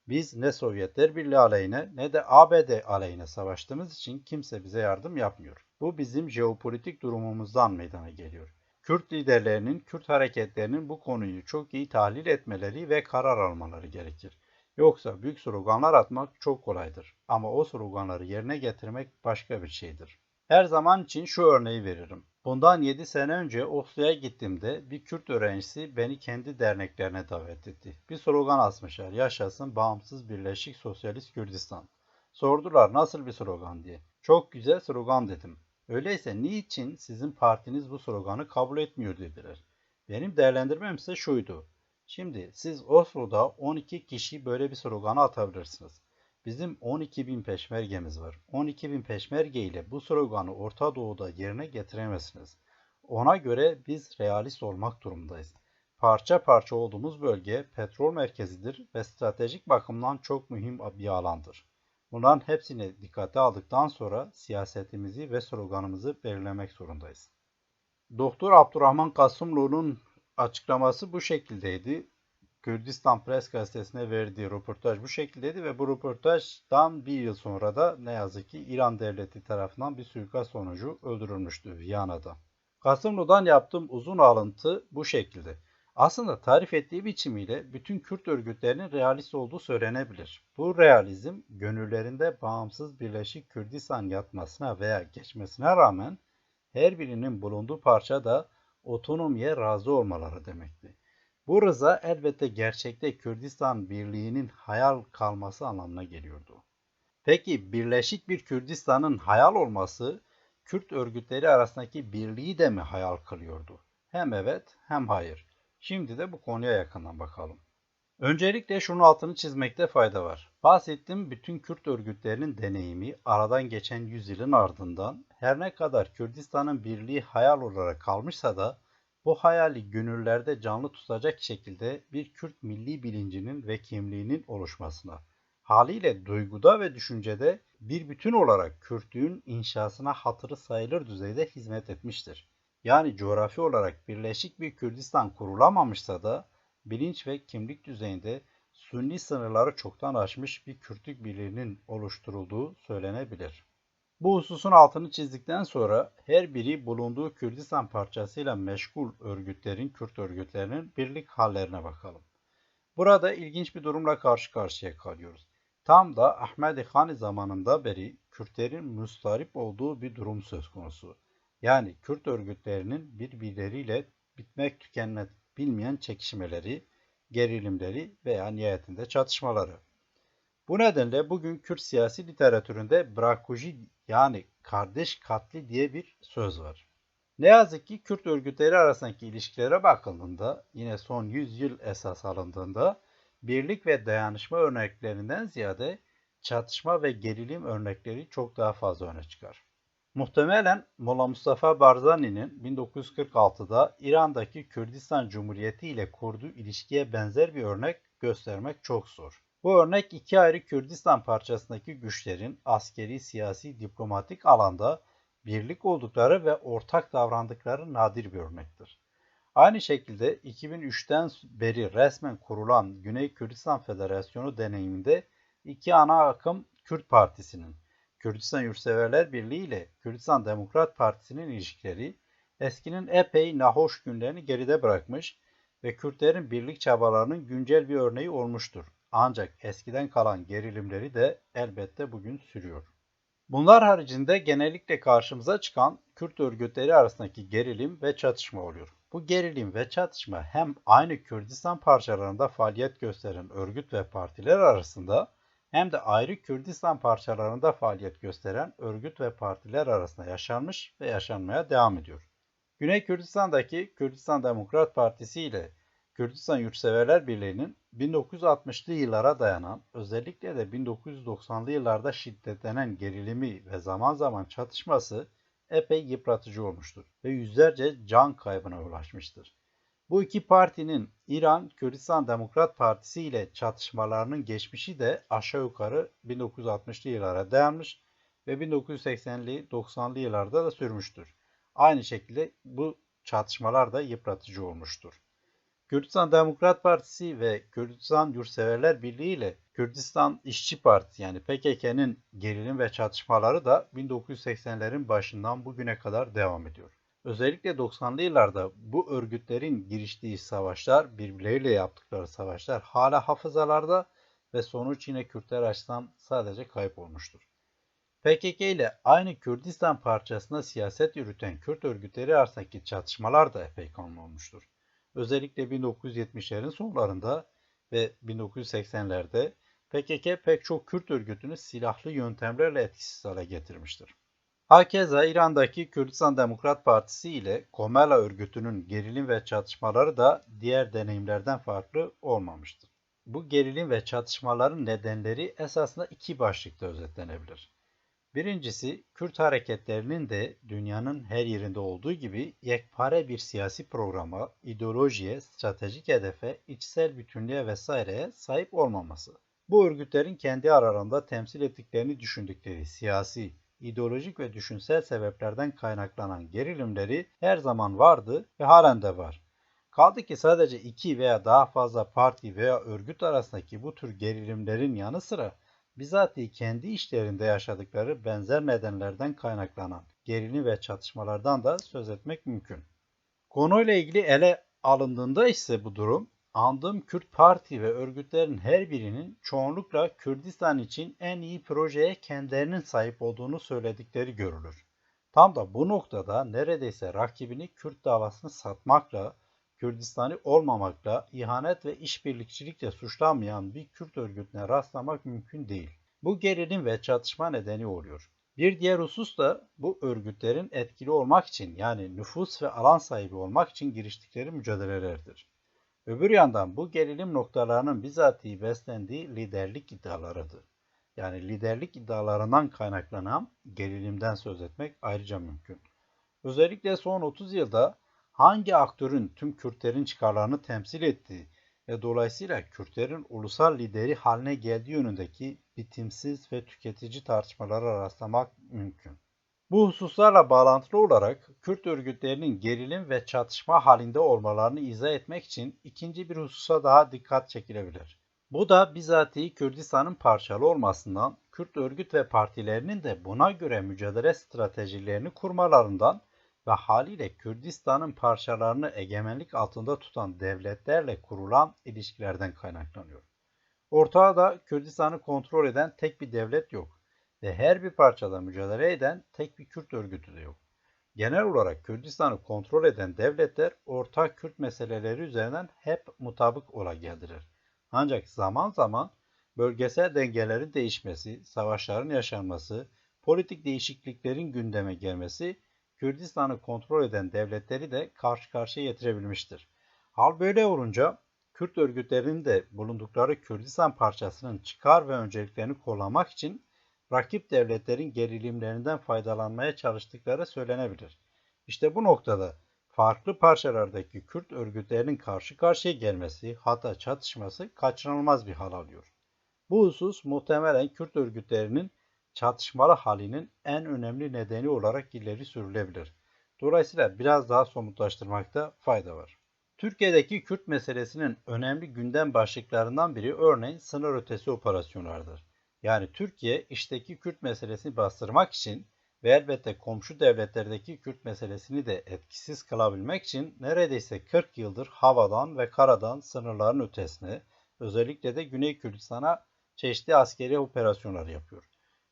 Biz ne Sovyetler Birliği aleyhine ne de ABD aleyhine savaştığımız için kimse bize yardım yapmıyor. Bu bizim jeopolitik durumumuzdan meydana geliyor. Kürt liderlerinin, Kürt hareketlerinin bu konuyu çok iyi tahlil etmeleri ve karar almaları gerekir. Yoksa büyük sloganlar atmak çok kolaydır ama o sloganları yerine getirmek başka bir şeydir. Her zaman için şu örneği veririm. Bundan 7 sene önce Oslo'ya gittiğimde bir Kürt öğrencisi beni kendi derneklerine davet etti. Bir slogan asmışlar. Yaşasın bağımsız Birleşik Sosyalist Kürdistan. Sordular nasıl bir slogan diye. Çok güzel slogan dedim. Öyleyse niçin sizin partiniz bu sloganı kabul etmiyor dediler. Benim değerlendirmem ise şuydu. Şimdi siz Oslo'da 12 kişi böyle bir sloganı atabilirsiniz. Bizim 12 bin peşmergemiz var. 12 bin peşmerge ile bu sloganı Orta Doğu'da yerine getiremezsiniz. Ona göre biz realist olmak durumundayız. Parça parça olduğumuz bölge petrol merkezidir ve stratejik bakımdan çok mühim bir alandır. Bunların hepsini dikkate aldıktan sonra siyasetimizi ve sloganımızı belirlemek zorundayız. Doktor Abdurrahman Kasımlıoğlu'nun açıklaması bu şekildeydi. Kürdistan Press Gazetesi'ne verdiği röportaj bu şekildeydi ve bu röportajdan bir yıl sonra da ne yazık ki İran devleti tarafından bir suikast sonucu öldürülmüştü Viyana'da. Kasımlı'dan yaptığım uzun alıntı bu şekilde. Aslında tarif ettiği biçimiyle bütün Kürt örgütlerinin realist olduğu söylenebilir. Bu realizm gönüllerinde bağımsız Birleşik Kürdistan yatmasına veya geçmesine rağmen her birinin bulunduğu parçada otonomiye razı olmaları demekti. Bu rıza elbette gerçekte Kürdistan Birliği'nin hayal kalması anlamına geliyordu. Peki Birleşik bir Kürdistan'ın hayal olması Kürt örgütleri arasındaki birliği de mi hayal kılıyordu? Hem evet hem hayır. Şimdi de bu konuya yakından bakalım. Öncelikle şunun altını çizmekte fayda var. Bahsettiğim bütün Kürt örgütlerinin deneyimi aradan geçen yüzyılın ardından her ne kadar Kürdistan'ın birliği hayal olarak kalmışsa da bu hayali gönüllerde canlı tutacak şekilde bir Kürt milli bilincinin ve kimliğinin oluşmasına, haliyle duyguda ve düşüncede bir bütün olarak Kürtlüğün inşasına hatırı sayılır düzeyde hizmet etmiştir. Yani coğrafi olarak birleşik bir Kürdistan kurulamamışsa da bilinç ve kimlik düzeyinde Sünni sınırları çoktan aşmış bir Kürtlük birliğinin oluşturulduğu söylenebilir. Bu hususun altını çizdikten sonra her biri bulunduğu Kürdistan parçasıyla meşgul örgütlerin, Kürt örgütlerinin birlik hallerine bakalım. Burada ilginç bir durumla karşı karşıya kalıyoruz. Tam da Ahmedi Han zamanında beri Kürtlerin mustarip olduğu bir durum söz konusu. Yani Kürt örgütlerinin birbirleriyle bitmek tükenmek bilmeyen çekişmeleri, gerilimleri veya nihayetinde çatışmaları. Bu nedenle bugün Kürt siyasi literatüründe brakuji yani kardeş katli diye bir söz var. Ne yazık ki Kürt örgütleri arasındaki ilişkilere bakıldığında yine son 100 yıl esas alındığında birlik ve dayanışma örneklerinden ziyade çatışma ve gerilim örnekleri çok daha fazla öne çıkar. Muhtemelen Molla Mustafa Barzani'nin 1946'da İran'daki Kürdistan Cumhuriyeti ile kurduğu ilişkiye benzer bir örnek göstermek çok zor. Bu örnek iki ayrı Kürdistan parçasındaki güçlerin askeri, siyasi, diplomatik alanda birlik oldukları ve ortak davrandıkları nadir bir örnektir. Aynı şekilde 2003'ten beri resmen kurulan Güney Kürdistan Federasyonu deneyiminde iki ana akım Kürt Partisi'nin, Kürdistan Yurtseverler Birliği ile Kürdistan Demokrat Partisi'nin ilişkileri eskinin epey nahoş günlerini geride bırakmış ve Kürtlerin birlik çabalarının güncel bir örneği olmuştur. Ancak eskiden kalan gerilimleri de elbette bugün sürüyor. Bunlar haricinde genellikle karşımıza çıkan Kürt örgütleri arasındaki gerilim ve çatışma oluyor. Bu gerilim ve çatışma hem aynı Kürdistan parçalarında faaliyet gösteren örgüt ve partiler arasında hem de ayrı Kürdistan parçalarında faaliyet gösteren örgüt ve partiler arasında yaşanmış ve yaşanmaya devam ediyor. Güney Kürdistan'daki Kürdistan Demokrat Partisi ile Kürdistan Yurtseverler Birliği'nin 1960'lı yıllara dayanan, özellikle de 1990'lı yıllarda şiddetlenen gerilimi ve zaman zaman çatışması epey yıpratıcı olmuştur ve yüzlerce can kaybına ulaşmıştır. Bu iki partinin İran Kürdistan Demokrat Partisi ile çatışmalarının geçmişi de aşağı yukarı 1960'lı yıllara dayanmış ve 1980'li 90'lı yıllarda da sürmüştür. Aynı şekilde bu çatışmalar da yıpratıcı olmuştur. Kürdistan Demokrat Partisi ve Kürdistan Yurtseverler Birliği ile Kürdistan İşçi Partisi yani PKK'nın gerilim ve çatışmaları da 1980'lerin başından bugüne kadar devam ediyor. Özellikle 90'lı yıllarda bu örgütlerin giriştiği savaşlar, birbirleriyle yaptıkları savaşlar hala hafızalarda ve sonuç yine Kürtler açısından sadece kayıp olmuştur. PKK ile aynı Kürdistan parçasında siyaset yürüten Kürt örgütleri arasındaki çatışmalar da epey kanlı olmuştur. Özellikle 1970'lerin sonlarında ve 1980'lerde PKK pek çok Kürt örgütünü silahlı yöntemlerle etkisiz hale getirmiştir. Hakeza İran'daki Kürdistan Demokrat Partisi ile Komela örgütünün gerilim ve çatışmaları da diğer deneyimlerden farklı olmamıştır. Bu gerilim ve çatışmaların nedenleri esasında iki başlıkta özetlenebilir. Birincisi, Kürt hareketlerinin de dünyanın her yerinde olduğu gibi yekpare bir siyasi programa, ideolojiye, stratejik hedefe, içsel bütünlüğe vesaireye sahip olmaması. Bu örgütlerin kendi aralarında temsil ettiklerini düşündükleri siyasi, ideolojik ve düşünsel sebeplerden kaynaklanan gerilimleri her zaman vardı ve halen de var. Kaldı ki sadece iki veya daha fazla parti veya örgüt arasındaki bu tür gerilimlerin yanı sıra bizatihi kendi işlerinde yaşadıkları benzer nedenlerden kaynaklanan gerilim ve çatışmalardan da söz etmek mümkün. Konuyla ilgili ele alındığında ise bu durum, andığım Kürt parti ve örgütlerin her birinin çoğunlukla Kürdistan için en iyi projeye kendilerinin sahip olduğunu söyledikleri görülür. Tam da bu noktada neredeyse rakibini Kürt davasını satmakla, Kürdistan'ı olmamakla, ihanet ve işbirlikçilikle suçlanmayan bir Kürt örgütüne rastlamak mümkün değil. Bu gerilim ve çatışma nedeni oluyor. Bir diğer husus da bu örgütlerin etkili olmak için yani nüfus ve alan sahibi olmak için giriştikleri mücadelelerdir. Öbür yandan bu gerilim noktalarının bizatihi beslendiği liderlik iddialarıdır. Yani liderlik iddialarından kaynaklanan gerilimden söz etmek ayrıca mümkün. Özellikle son 30 yılda hangi aktörün tüm Kürtlerin çıkarlarını temsil ettiği ve dolayısıyla Kürtlerin ulusal lideri haline geldiği yönündeki bitimsiz ve tüketici tartışmalara rastlamak mümkün. Bu hususlarla bağlantılı olarak Kürt örgütlerinin gerilim ve çatışma halinde olmalarını izah etmek için ikinci bir hususa daha dikkat çekilebilir. Bu da bizatihi Kürdistan'ın parçalı olmasından, Kürt örgüt ve partilerinin de buna göre mücadele stratejilerini kurmalarından ve haliyle Kürdistan'ın parçalarını egemenlik altında tutan devletlerle kurulan ilişkilerden kaynaklanıyor. Ortada Kürdistan'ı kontrol eden tek bir devlet yok ve her bir parçada mücadele eden tek bir Kürt örgütü de yok. Genel olarak Kürdistan'ı kontrol eden devletler ortak Kürt meseleleri üzerinden hep mutabık ola geldiler. Ancak zaman zaman bölgesel dengelerin değişmesi, savaşların yaşanması, politik değişikliklerin gündeme gelmesi Kürdistan'ı kontrol eden devletleri de karşı karşıya getirebilmiştir. Hal böyle olunca Kürt örgütlerinin de bulundukları Kürdistan parçasının çıkar ve önceliklerini kollamak için rakip devletlerin gerilimlerinden faydalanmaya çalıştıkları söylenebilir. İşte bu noktada farklı parçalardaki Kürt örgütlerinin karşı karşıya gelmesi hatta çatışması kaçınılmaz bir hal alıyor. Bu husus muhtemelen Kürt örgütlerinin çatışmalı halinin en önemli nedeni olarak ileri sürülebilir. Dolayısıyla biraz daha somutlaştırmakta fayda var. Türkiye'deki Kürt meselesinin önemli gündem başlıklarından biri örneğin sınır ötesi operasyonlardır. Yani Türkiye işteki Kürt meselesini bastırmak için ve elbette komşu devletlerdeki Kürt meselesini de etkisiz kılabilmek için neredeyse 40 yıldır havadan ve karadan sınırların ötesine, özellikle de Güney Kürdistan'a çeşitli askeri operasyonlar yapıyor.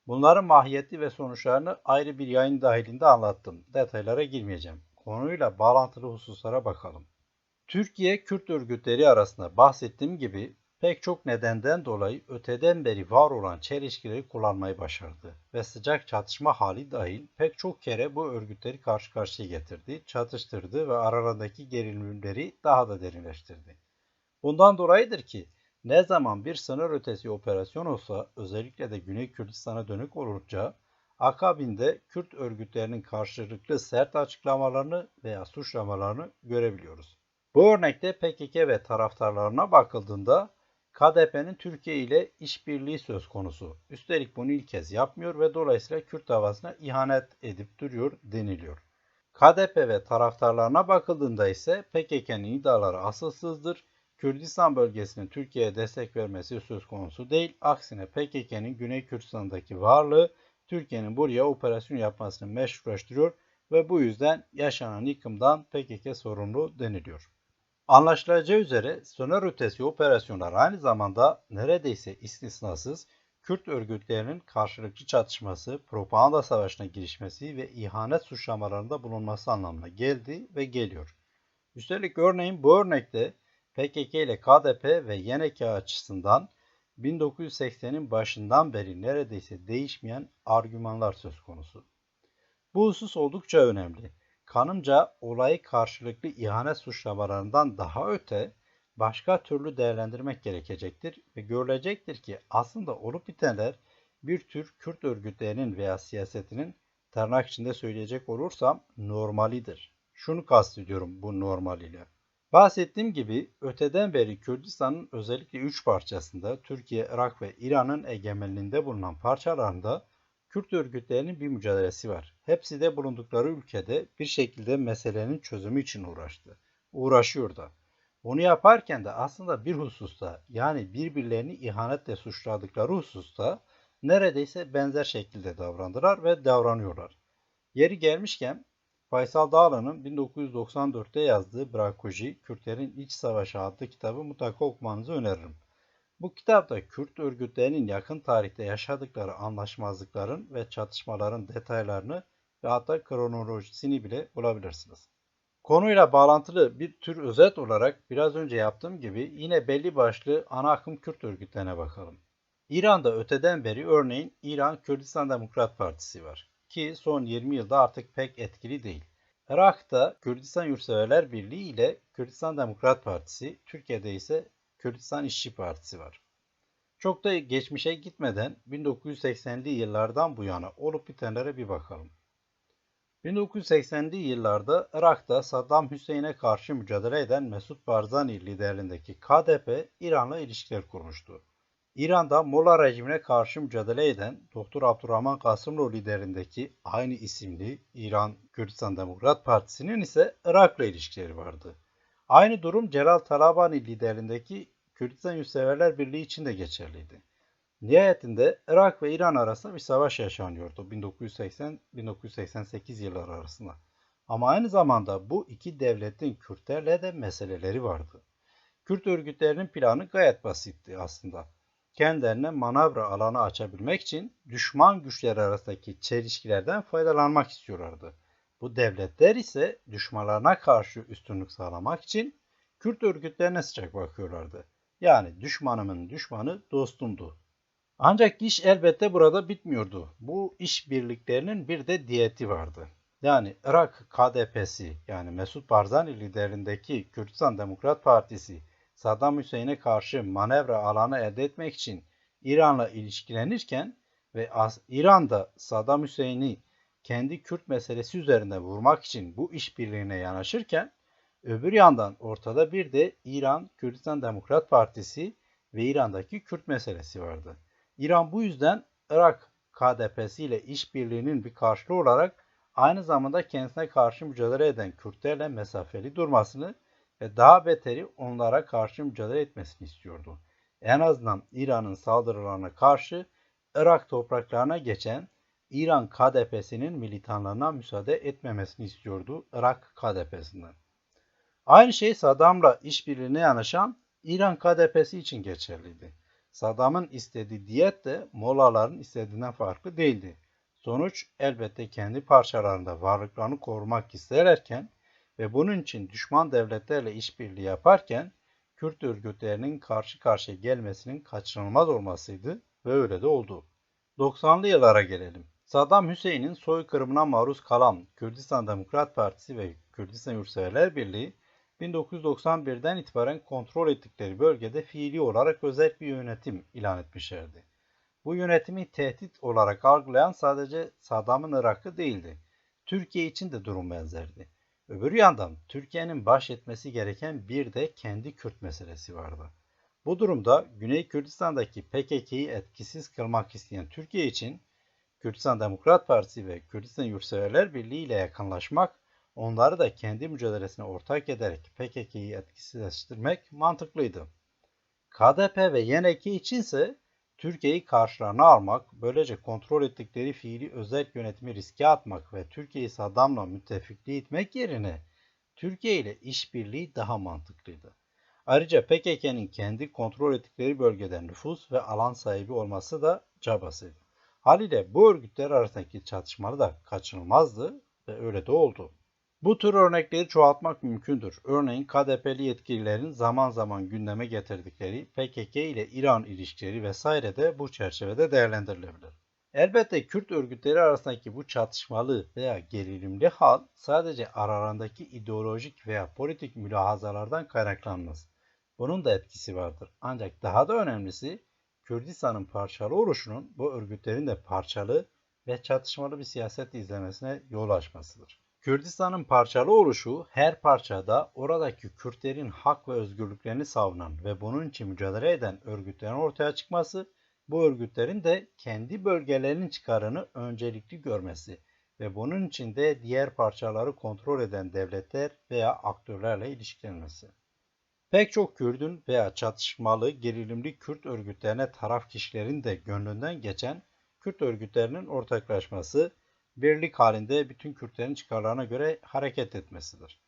Bunların mahiyeti ve sonuçlarını ayrı bir yayın dahilinde anlattım. Detaylara girmeyeceğim. Konuyla bağlantılı hususlara bakalım. Türkiye Kürt örgütleri arasında bahsettiğim gibi pek çok nedenden dolayı öteden beri var olan çelişkileri kullanmayı başardı ve sıcak çatışma hali dahil pek çok kere bu örgütleri karşı karşıya getirdi, çatıştırdı ve aralarındaki gerilimleri daha da derinleştirdi. Bundan dolayıdır ki ne zaman bir sınır ötesi operasyon olsa, özellikle de Güney Kürdistan'a dönük olunca, akabinde Kürt örgütlerinin karşılıklı sert açıklamalarını veya suçlamalarını görebiliyoruz. Bu örnekte PKK ve taraftarlarına bakıldığında KDP'nin Türkiye ile işbirliği söz konusu. Üstelik bunu ilk kez yapmıyor ve dolayısıyla Kürt davasına ihanet edip duruyor deniliyor. KDP ve taraftarlarına bakıldığında ise PKK'nın iddiaları asılsızdır. Kürdistan bölgesinin Türkiye'ye destek vermesi söz konusu değil. Aksine PKK'nın Güney Kürdistan'daki varlığı Türkiye'nin buraya operasyon yapmasını meşrulaştırıyor ve bu yüzden yaşanan yıkımdan PKK sorumlu deniliyor. Anlaşılacağı üzere sınır ötesi operasyonlar aynı zamanda neredeyse istisnasız Kürt örgütlerinin karşılıklı çatışması, propaganda savaşına girişmesi ve ihanet suçlamalarında bulunması anlamına geldi ve geliyor. Üstelik örneğin bu örnekte PKK ile KDP ve YNK açısından 1980'in başından beri neredeyse değişmeyen argümanlar söz konusu. Bu husus oldukça önemli. Kanımca olayı karşılıklı ihanet suçlamalarından daha öte başka türlü değerlendirmek gerekecektir ve görülecektir ki aslında olup bitenler bir tür Kürt örgütlerinin veya siyasetinin tırnak içinde söyleyecek olursam normalidir. Şunu kastediyorum bu normal ile. Bahsettiğim gibi öteden beri Kürdistan'ın özellikle 3 parçasında Türkiye, Irak ve İran'ın egemenliğinde bulunan parçalarında Kürt örgütlerinin bir mücadelesi var. Hepsi de bulundukları ülkede bir şekilde meselenin çözümü için uğraştı. Uğraşıyor da. Bunu yaparken de aslında bir hususta yani birbirlerini ihanetle suçladıkları hususta neredeyse benzer şekilde davrandılar ve davranıyorlar. Yeri gelmişken Faysal Dağlı'nın 1994'te yazdığı Brakoji, Kürtlerin İç Savaşı adlı kitabı mutlaka okumanızı öneririm. Bu kitapta Kürt örgütlerinin yakın tarihte yaşadıkları anlaşmazlıkların ve çatışmaların detaylarını ve hatta kronolojisini bile bulabilirsiniz. Konuyla bağlantılı bir tür özet olarak biraz önce yaptığım gibi yine belli başlı ana akım Kürt örgütlerine bakalım. İran'da öteden beri örneğin İran Kürdistan Demokrat Partisi var ki son 20 yılda artık pek etkili değil. Irak'ta Kürdistan Yurtseverler Birliği ile Kürdistan Demokrat Partisi, Türkiye'de ise Kürdistan İşçi Partisi var. Çok da geçmişe gitmeden 1980'li yıllardan bu yana olup bitenlere bir bakalım. 1980'li yıllarda Irak'ta Saddam Hüseyin'e karşı mücadele eden Mesut Barzani liderliğindeki KDP İran'la ilişkiler kurmuştu. İran'da Molla rejimine karşı mücadele eden Doktor Abdurrahman Kasımlı liderliğindeki aynı isimli İran Kürdistan Demokrat Partisi'nin ise Irak'la ilişkileri vardı. Aynı durum Celal Talabani liderliğindeki Kürdistan Yurtseverler Birliği için de geçerliydi. Nihayetinde Irak ve İran arasında bir savaş yaşanıyordu 1980-1988 yılları arasında. Ama aynı zamanda bu iki devletin Kürtlerle de meseleleri vardı. Kürt örgütlerinin planı gayet basitti aslında. Kendilerine manevra alanı açabilmek için düşman güçler arasındaki çelişkilerden faydalanmak istiyorlardı. Bu devletler ise düşmanlarına karşı üstünlük sağlamak için Kürt örgütlerine sıcak bakıyorlardı. Yani düşmanımın düşmanı dostumdu. Ancak iş elbette burada bitmiyordu. Bu işbirliklerinin bir de diyeti vardı. Yani Irak KDP'si yani Mesut Barzani liderliğindeki Kürdistan Demokrat Partisi Saddam Hüseyin'e karşı manevra alanı elde etmek için İran'la ilişkilenirken ve İran'da Saddam Hüseyin'i kendi Kürt meselesi üzerinde vurmak için bu işbirliğine yanaşırken öbür yandan ortada bir de İran Kürdistan Demokrat Partisi ve İran'daki Kürt meselesi vardı. İran bu yüzden Irak KDP'si ile işbirliğinin bir karşılığı olarak aynı zamanda kendisine karşı mücadele eden Kürtlerle mesafeli durmasını ve daha beteri onlara karşı mücadele etmesini istiyordu. En azından İran'ın saldırılarına karşı Irak topraklarına geçen İran KDP'sinin militanlarına müsaade etmemesini istiyordu Irak KDP'sinden. Aynı şey Saddam'la işbirliğine yanaşan İran KDP'si için geçerliydi. Saddam'ın istediği diyet de Mollaların istediğinden farklı değildi. Sonuç elbette kendi parçalarında varlıklarını korumak isterken ve bunun için düşman devletlerle işbirliği yaparken Kürt örgütlerinin karşı karşıya gelmesinin kaçınılmaz olmasıydı ve öyle de oldu. 90'lı yıllara gelelim. Saddam Hüseyin'in soykırımına maruz kalan Kürdistan Demokrat Partisi ve Kürdistan Yurtseverler Birliği 1991'den itibaren kontrol ettikleri bölgede fiili olarak özel bir yönetim ilan etmişlerdi. Bu yönetimi tehdit olarak algılayan sadece Saddam'ın Irak'ı değildi. Türkiye için de durum benzerdi. Öbür yandan Türkiye'nin baş etmesi gereken bir de kendi Kürt meselesi vardı. Bu durumda Güney Kürdistan'daki PKK'yı etkisiz kılmak isteyen Türkiye için Kürdistan Demokrat Partisi ve Kürdistan Yurtseverler Birliği ile yakınlaşmak, onları da kendi mücadelesine ortak ederek PKK'yı etkisizleştirmek mantıklıydı. KDP ve YNK içinse Türkiye'yi karşılarına almak, böylece kontrol ettikleri fiili özel yönetimi riske atmak ve Türkiye'yi Saddam'la müttefikliğe itmek yerine Türkiye ile işbirliği daha mantıklıydı. Ayrıca PKK'nın kendi kontrol ettikleri bölgede nüfus ve alan sahibi olması da cabasıydı. Haliyle bu örgütler arasındaki çatışmalar da kaçınılmazdı ve öyle de oldu. Bu tür örnekleri çoğaltmak mümkündür. Örneğin KDP'li yetkililerin zaman zaman gündeme getirdikleri PKK ile İran ilişkileri vesaire de bu çerçevede değerlendirilebilir. Elbette Kürt örgütleri arasındaki bu çatışmalı veya gerilimli hal sadece aralarındaki ideolojik veya politik mülahazalardan kaynaklanmaz. Bunun da etkisi vardır. Ancak daha da önemlisi Kürdistan'ın parçalı oluşunun bu örgütlerin de parçalı ve çatışmalı bir siyaset izlemesine yol açmasıdır. Kürdistan'ın parçalı oluşu her parçada oradaki Kürtlerin hak ve özgürlüklerini savunan ve bunun için mücadele eden örgütlerin ortaya çıkması, bu örgütlerin de kendi bölgelerinin çıkarını öncelikli görmesi ve bunun için de diğer parçaları kontrol eden devletler veya aktörlerle ilişkilenmesi. Pek çok Kürt'ün veya çatışmalı, gerilimli Kürt örgütlerine taraf kişilerin de gönlünden geçen Kürt örgütlerinin ortaklaşması, birlik halinde bütün Kürtlerin çıkarlarına göre hareket etmesidir.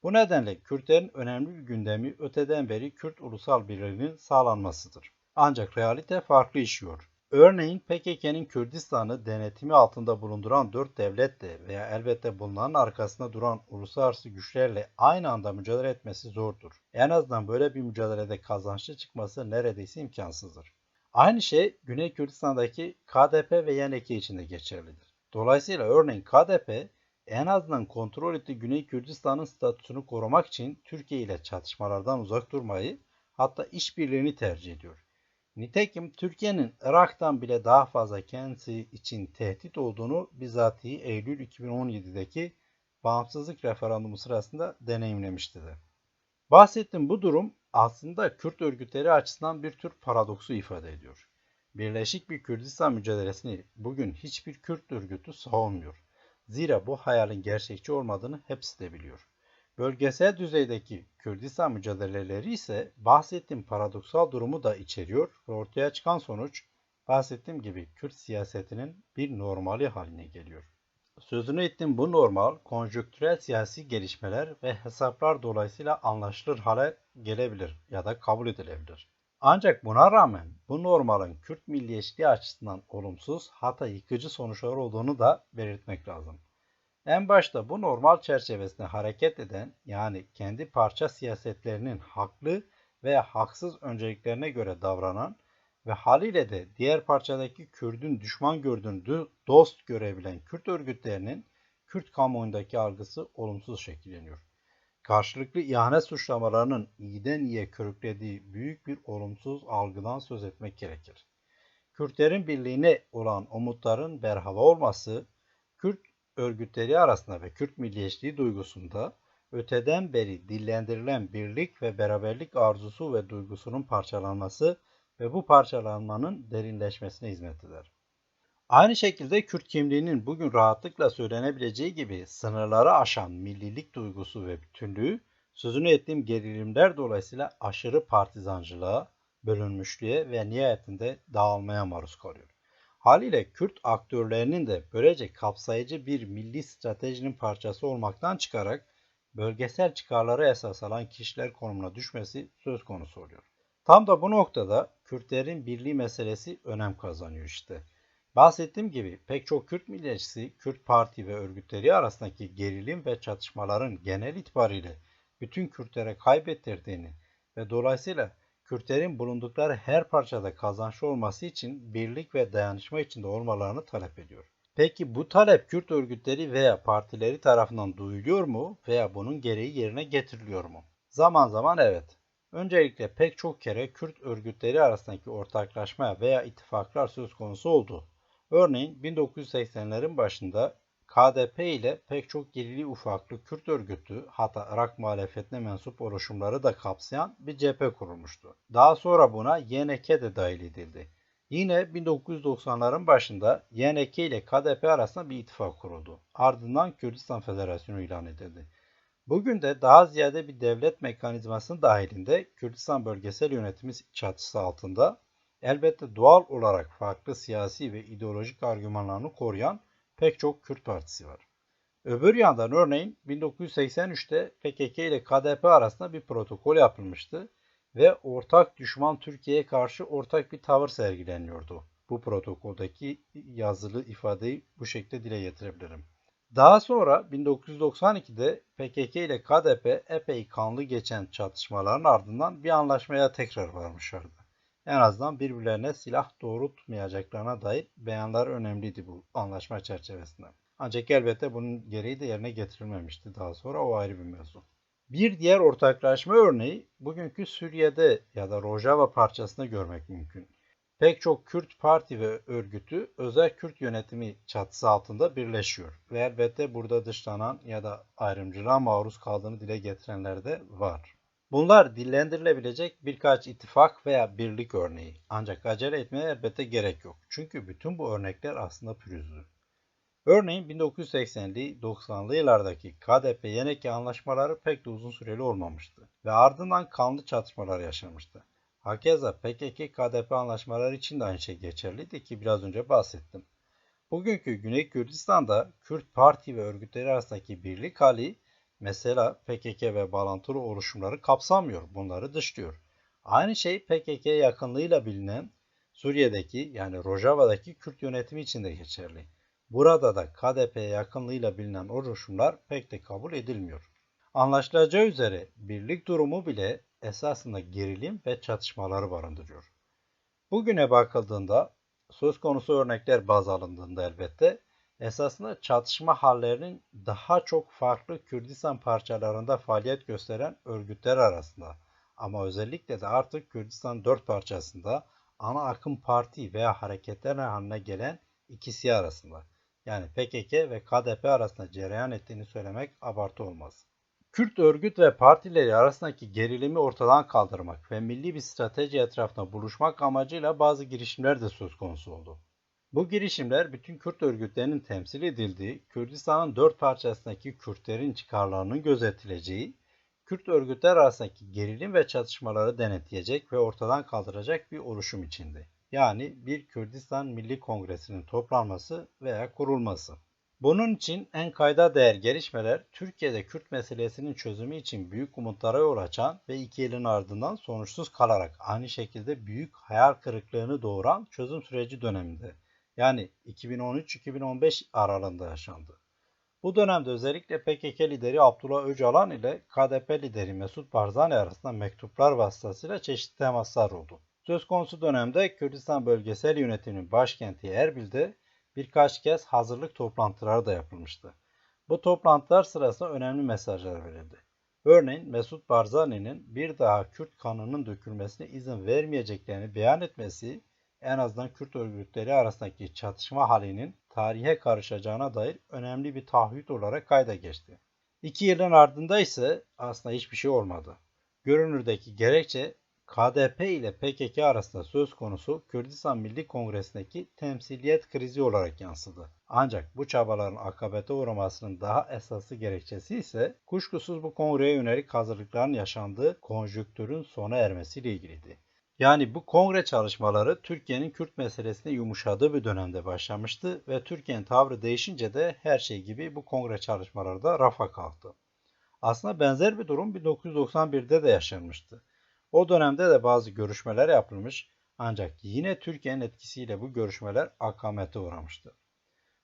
Bu nedenle Kürtlerin önemli bir gündemi öteden beri Kürt ulusal birliğinin sağlanmasıdır. Ancak realite farklı işiyor. Örneğin PKK'nın Kürdistan'ı denetimi altında bulunduran 4 devletle veya elbette bunların arkasında duran uluslararası güçlerle aynı anda mücadele etmesi zordur. En azından böyle bir mücadelede kazançlı çıkması neredeyse imkansızdır. Aynı şey Güney Kürdistan'daki KDP ve YNK için de geçerlidir. Dolayısıyla örneğin KDP en azından kontrol ettiği Güney Kürdistan'ın statüsünü korumak için Türkiye ile çatışmalardan uzak durmayı, hatta işbirliğini tercih ediyor. Nitekim Türkiye'nin Irak'tan bile daha fazla kendisi için tehdit olduğunu bizatihi Eylül 2017'deki bağımsızlık referandumu sırasında deneyimlemişti de. Bahsettiğim bu durum aslında Kürt örgütleri açısından bir tür paradoksu ifade ediyor. Birleşik bir Kürdistan mücadelesini bugün hiçbir Kürt örgütü savunmuyor. Zira bu hayalin gerçekçi olmadığını hepsi de biliyor. Bölgesel düzeydeki Kürdistan mücadeleleri ise bahsettiğim paradoksal durumu da içeriyor ve ortaya çıkan sonuç bahsettiğim gibi Kürt siyasetinin bir normali haline geliyor. Sözünü ettiğim bu normal, konjonktürel siyasi gelişmeler ve hesaplar dolayısıyla anlaşılır hale gelebilir ya da kabul edilebilir. Ancak buna rağmen bu normalin Kürt milliyetçiliği açısından olumsuz hatta yıkıcı sonuçları olduğunu da belirtmek lazım. En başta bu normal çerçevesinde hareket eden, yani kendi parça siyasetlerinin haklı veya haksız önceliklerine göre davranan ve haliyle de diğer parçadaki Kürt'ün düşman gördüğünü dost görebilen Kürt örgütlerinin Kürt kamuoyundaki algısı olumsuz şekilleniyor. Karşılıklı ihanet suçlamalarının iyiden iyiye körüklediği büyük bir olumsuz algıdan söz etmek gerekir. Kürtlerin birliğine olan umutların berhava olması, Kürt örgütleri arasında ve Kürt milliyetçiliği duygusunda öteden beri dillendirilen birlik ve beraberlik arzusu ve duygusunun parçalanması ve bu parçalanmanın derinleşmesine hizmet eder. Aynı şekilde Kürt kimliğinin bugün rahatlıkla söylenebileceği gibi sınırları aşan millilik duygusu ve bütünlüğü, sözünü ettiğim gerilimler dolayısıyla aşırı partizancılığa, bölünmüşlüğe ve nihayetinde dağılmaya maruz kalıyor. Haliyle Kürt aktörlerinin de böylece kapsayıcı bir milli stratejinin parçası olmaktan çıkarak bölgesel çıkarları esas alan kişiler konumuna düşmesi söz konusu oluyor. Tam da bu noktada Kürtlerin birliği meselesi önem kazanıyor işte. Bahsettiğim gibi pek çok Kürt milliyetçisi, Kürt parti ve örgütleri arasındaki gerilim ve çatışmaların genel itibariyle bütün Kürtlere kaybettirdiğini ve dolayısıyla Kürtlerin bulundukları her parçada kazançlı olması için birlik ve dayanışma içinde olmalarını talep ediyor. Peki bu talep Kürt örgütleri veya partileri tarafından duyuluyor mu veya bunun gereği yerine getiriliyor mu? Zaman zaman evet. Öncelikle pek çok kere Kürt örgütleri arasındaki ortaklaşma veya ittifaklar söz konusu oldu. Örneğin 1980'lerin başında KDP ile pek çok irili ufaklı Kürt örgütü, hatta Irak muhalefetine mensup oluşumları da kapsayan bir cephe kurulmuştu. Daha sonra buna YNK de dahil edildi. Yine 1990'ların başında YNK ile KDP arasında bir ittifak kuruldu. Ardından Kürdistan Federasyonu ilan edildi. Bugün de daha ziyade bir devlet mekanizmasının dahilinde Kürdistan bölgesel yönetimi çatısı altında elbette doğal olarak farklı siyasi ve ideolojik argümanlarını koruyan pek çok Kürt partisi var. Öbür yandan örneğin 1983'te PKK ile KDP arasında bir protokol yapılmıştı ve ortak düşman Türkiye'ye karşı ortak bir tavır sergileniyordu. Bu protokoldaki yazılı ifadeyi bu şekilde dile getirebilirim. Daha sonra 1992'de PKK ile KDP epey kanlı geçen çatışmaların ardından bir anlaşmaya tekrar varmışlardı. En azından birbirlerine silah doğrultmayacaklarına dair beyanlar önemliydi bu anlaşma çerçevesinde. Ancak elbette bunun gereği de yerine getirilmemişti daha sonra, o ayrı bir mevzu. Bir diğer ortaklaşma örneği bugünkü Suriye'de ya da Rojava parçasında görmek mümkün. Pek çok Kürt parti ve örgütü özel Kürt yönetimi çatısı altında birleşiyor. Ve elbette burada dışlanan ya da ayrımcılığa maruz kaldığını dile getirenler de var. Bunlar dillendirilebilecek birkaç ittifak veya birlik örneği. Ancak acele etmeye elbette gerek yok. Çünkü bütün bu örnekler aslında pürüzlü. Örneğin 1980'li 90'lı yıllardaki KDP-YNK anlaşmaları pek de uzun süreli olmamıştı ve ardından kanlı çatışmalar yaşanmıştı. Hakeza PKK-KDP anlaşmaları için de aynı şey geçerliydi ki biraz önce bahsettim. Bugünkü Güney Kürdistan'da Kürt parti ve örgütleri arasındaki birlik hali mesela PKK ve bağlantılı oluşumları kapsamıyor, bunları dışlıyor. Aynı şey PKK yakınlığıyla bilinen Suriye'deki yani Rojava'daki Kürt yönetimi için de geçerli. Burada da KDP'ye yakınlığıyla bilinen oluşumlar pek de kabul edilmiyor. Anlaşılacağı üzere birlik durumu bile esasında gerilim ve çatışmaları barındırıyor. Bugüne bakıldığında söz konusu örnekler baz alındığında elbette esasında çatışma hallerinin daha çok farklı Kürdistan parçalarında faaliyet gösteren örgütler arasında ama özellikle de artık Kürdistan dört parçasında ana akım parti veya hareketler haline gelen ikisi arasında yani PKK ve KDP arasında cereyan ettiğini söylemek abartı olmaz. Kürt örgüt ve partileri arasındaki gerilimi ortadan kaldırmak ve milli bir strateji etrafında buluşmak amacıyla bazı girişimler de söz konusu oldu. Bu girişimler bütün Kürt örgütlerinin temsil edildiği, Kürdistan'ın dört parçasındaki Kürtlerin çıkarlarının gözetileceği, Kürt örgütler arasındaki gerilim ve çatışmaları denetleyecek ve ortadan kaldıracak bir oluşum içindi. Yani bir Kürdistan Milli Kongresi'nin toplanması veya kurulması. Bunun için en kayda değer gelişmeler Türkiye'de Kürt meselesinin çözümü için büyük umutlara yol açan ve 2 yılın ardından sonuçsuz kalarak aynı şekilde büyük hayal kırıklığını doğuran çözüm süreci döneminde. Yani 2013-2015 aralığında yaşandı. Bu dönemde özellikle PKK lideri Abdullah Öcalan ile KDP lideri Mesut Barzani arasında mektuplar vasıtasıyla çeşitli temaslar oldu. Söz konusu dönemde Kürdistan Bölgesel Yönetiminin başkenti Erbil'de birkaç kez hazırlık toplantıları da yapılmıştı. Bu toplantılar sırasında önemli mesajlar verildi. Örneğin Mesut Barzani'nin bir daha Kürt kanının dökülmesine izin vermeyeceklerini beyan etmesi en azından Kürt örgütleri arasındaki çatışma halinin tarihe karışacağına dair önemli bir taahhüt olarak kayda geçti. 2 yılın ardında ise aslında hiçbir şey olmadı. Görünürdeki gerekçe KDP ile PKK arasında söz konusu Kürdistan Milli Kongresi'ndeki temsiliyet krizi olarak yansıdı. Ancak bu çabaların akabete uğramasının daha esaslı gerekçesi ise kuşkusuz bu kongreye yönelik hazırlıkların yaşandığı konjüktürün sona ermesiyle ilgiliydi. Yani bu kongre çalışmaları Türkiye'nin Kürt meselesine yumuşadığı bir dönemde başlamıştı ve Türkiye'nin tavrı değişince de her şey gibi bu kongre çalışmaları da rafa kalktı. Aslında benzer bir durum 1991'de de yaşanmıştı. O dönemde de bazı görüşmeler yapılmış ancak yine Türkiye'nin etkisiyle bu görüşmeler akamete uğramıştı.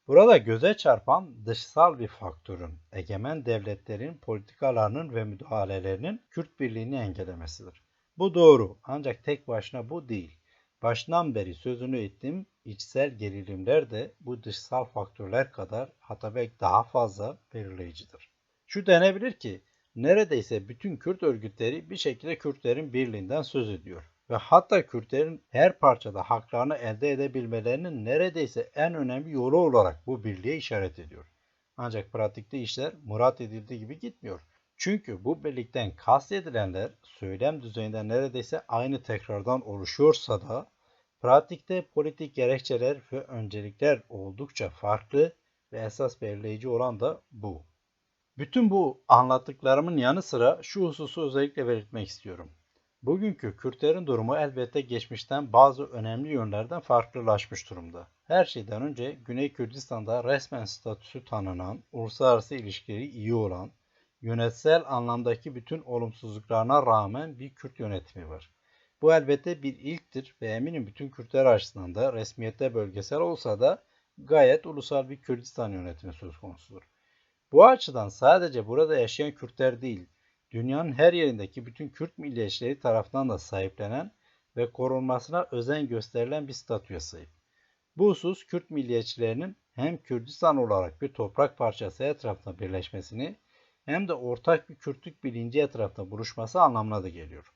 Burada göze çarpan dışsal bir faktörün, egemen devletlerin politikalarının ve müdahalelerinin Kürt birliğini engellemesidir. Bu doğru ancak tek başına bu değil. Başından beri sözünü ettiğim içsel gerilimler de bu dışsal faktörler kadar hatta belki daha fazla belirleyicidir. Şu denebilir ki neredeyse bütün Kürt örgütleri bir şekilde Kürtlerin birliğinden söz ediyor ve hatta Kürtlerin her parçada haklarını elde edebilmelerinin neredeyse en önemli yolu olarak bu birliğe işaret ediyor. Ancak pratikte işler murat edildiği gibi gitmiyor. Çünkü bu birlikten kastedilenler söylem düzeyinde neredeyse aynı tekrardan oluşuyorsa da pratikte politik gerekçeler ve öncelikler oldukça farklı ve esas belirleyici olan da bu. Bütün bu anlattıklarımın yanı sıra şu hususu özellikle belirtmek istiyorum. Bugünkü Kürtlerin durumu elbette geçmişten bazı önemli yönlerden farklılaşmış durumda. Her şeyden önce Güney Kürdistan'da resmen statüsü tanınan, uluslararası ilişkileri iyi olan, yönetsel anlamdaki bütün olumsuzluklarına rağmen bir Kürt yönetimi var. Bu elbette bir ilktir ve eminim bütün Kürtler açısından da resmiyette bölgesel olsa da gayet ulusal bir Kürdistan yönetimi söz konusudur. Bu açıdan sadece burada yaşayan Kürtler değil, dünyanın her yerindeki bütün Kürt milliyetçileri tarafından da sahiplenen ve korunmasına özen gösterilen bir statüye sahip. Bu husus Kürt milliyetçilerinin hem Kürdistan olarak bir toprak parçası etrafında birleşmesini hem de ortak bir Kürtlük bilinci etrafında buluşması anlamına da geliyor.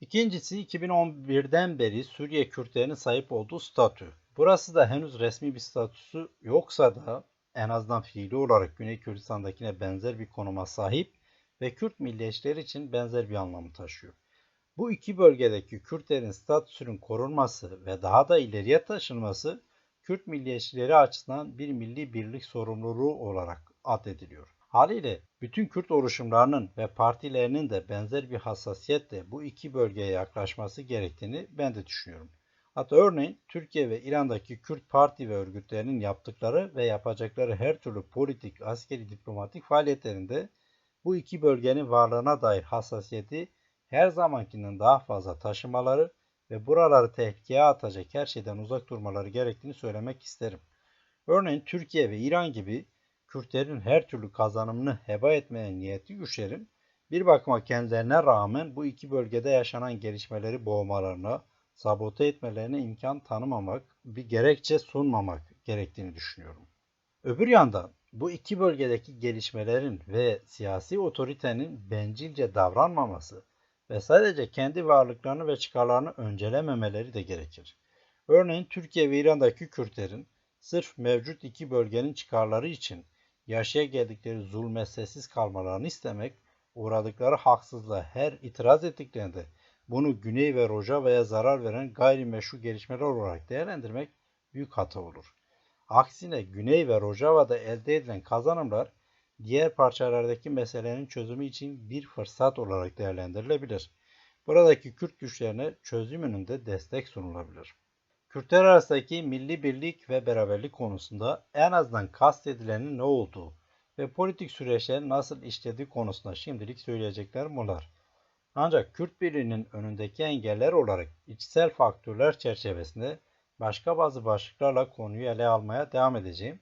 İkincisi 2011'den beri Suriye Kürtlerinin sahip olduğu statü. Burası da henüz resmi bir statüsü yoksa da en azından fiili olarak Güney Kürdistan'dakine benzer bir konuma sahip ve Kürt milliyetçileri için benzer bir anlamı taşıyor. Bu iki bölgedeki Kürtlerin statüsünün korunması ve daha da ileriye taşınması Kürt milliyetçileri açısından bir milli birlik sorumluluğu olarak addediliyor. Haliyle bütün Kürt oluşumlarının ve partilerinin de benzer bir hassasiyetle bu iki bölgeye yaklaşması gerektiğini ben de düşünüyorum. Hatta örneğin Türkiye ve İran'daki Kürt parti ve örgütlerinin yaptıkları ve yapacakları her türlü politik, askeri, diplomatik faaliyetlerinde bu iki bölgenin varlığına dair hassasiyeti her zamankinden daha fazla taşımaları ve buraları tehlikeye atacak her şeyden uzak durmaları gerektiğini söylemek isterim. Örneğin Türkiye ve İran gibi Kürtlerin her türlü kazanımını heba etmeye niyetli güçlerin bir bakıma kendilerine rağmen bu iki bölgede yaşanan gelişmeleri boğmalarına, sabote etmelerine imkan tanımamak, bir gerekçe sunmamak gerektiğini düşünüyorum. Öbür yandan bu iki bölgedeki gelişmelerin ve siyasi otoritenin bencilce davranmaması ve sadece kendi varlıklarını ve çıkarlarını öncelememeleri de gerekir. Örneğin Türkiye ve İran'daki Kürtlerin sırf mevcut iki bölgenin çıkarları için yaşaya geldikleri zulme sessiz kalmalarını istemek, uğradıkları haksızlığa her itiraz ettiklerinde bunu Güney ve Rojava'ya zarar veren gayrimeşru gelişmeler olarak değerlendirmek büyük hata olur. Aksine Güney ve Rojava'da elde edilen kazanımlar diğer parçalardaki meselenin çözümü için bir fırsat olarak değerlendirilebilir. Buradaki Kürt güçlerine çözüm önünde destek sunulabilir. Kürtler arasındaki milli birlik ve beraberlik konusunda en azından kastedilenin ne olduğu ve politik süreçlerin nasıl işlediği konusunda şimdilik söyleyeceklerim bunlar. Ancak Kürt birliğinin önündeki engeller olarak içsel faktörler çerçevesinde başka bazı başlıklarla konuyu ele almaya devam edeceğim.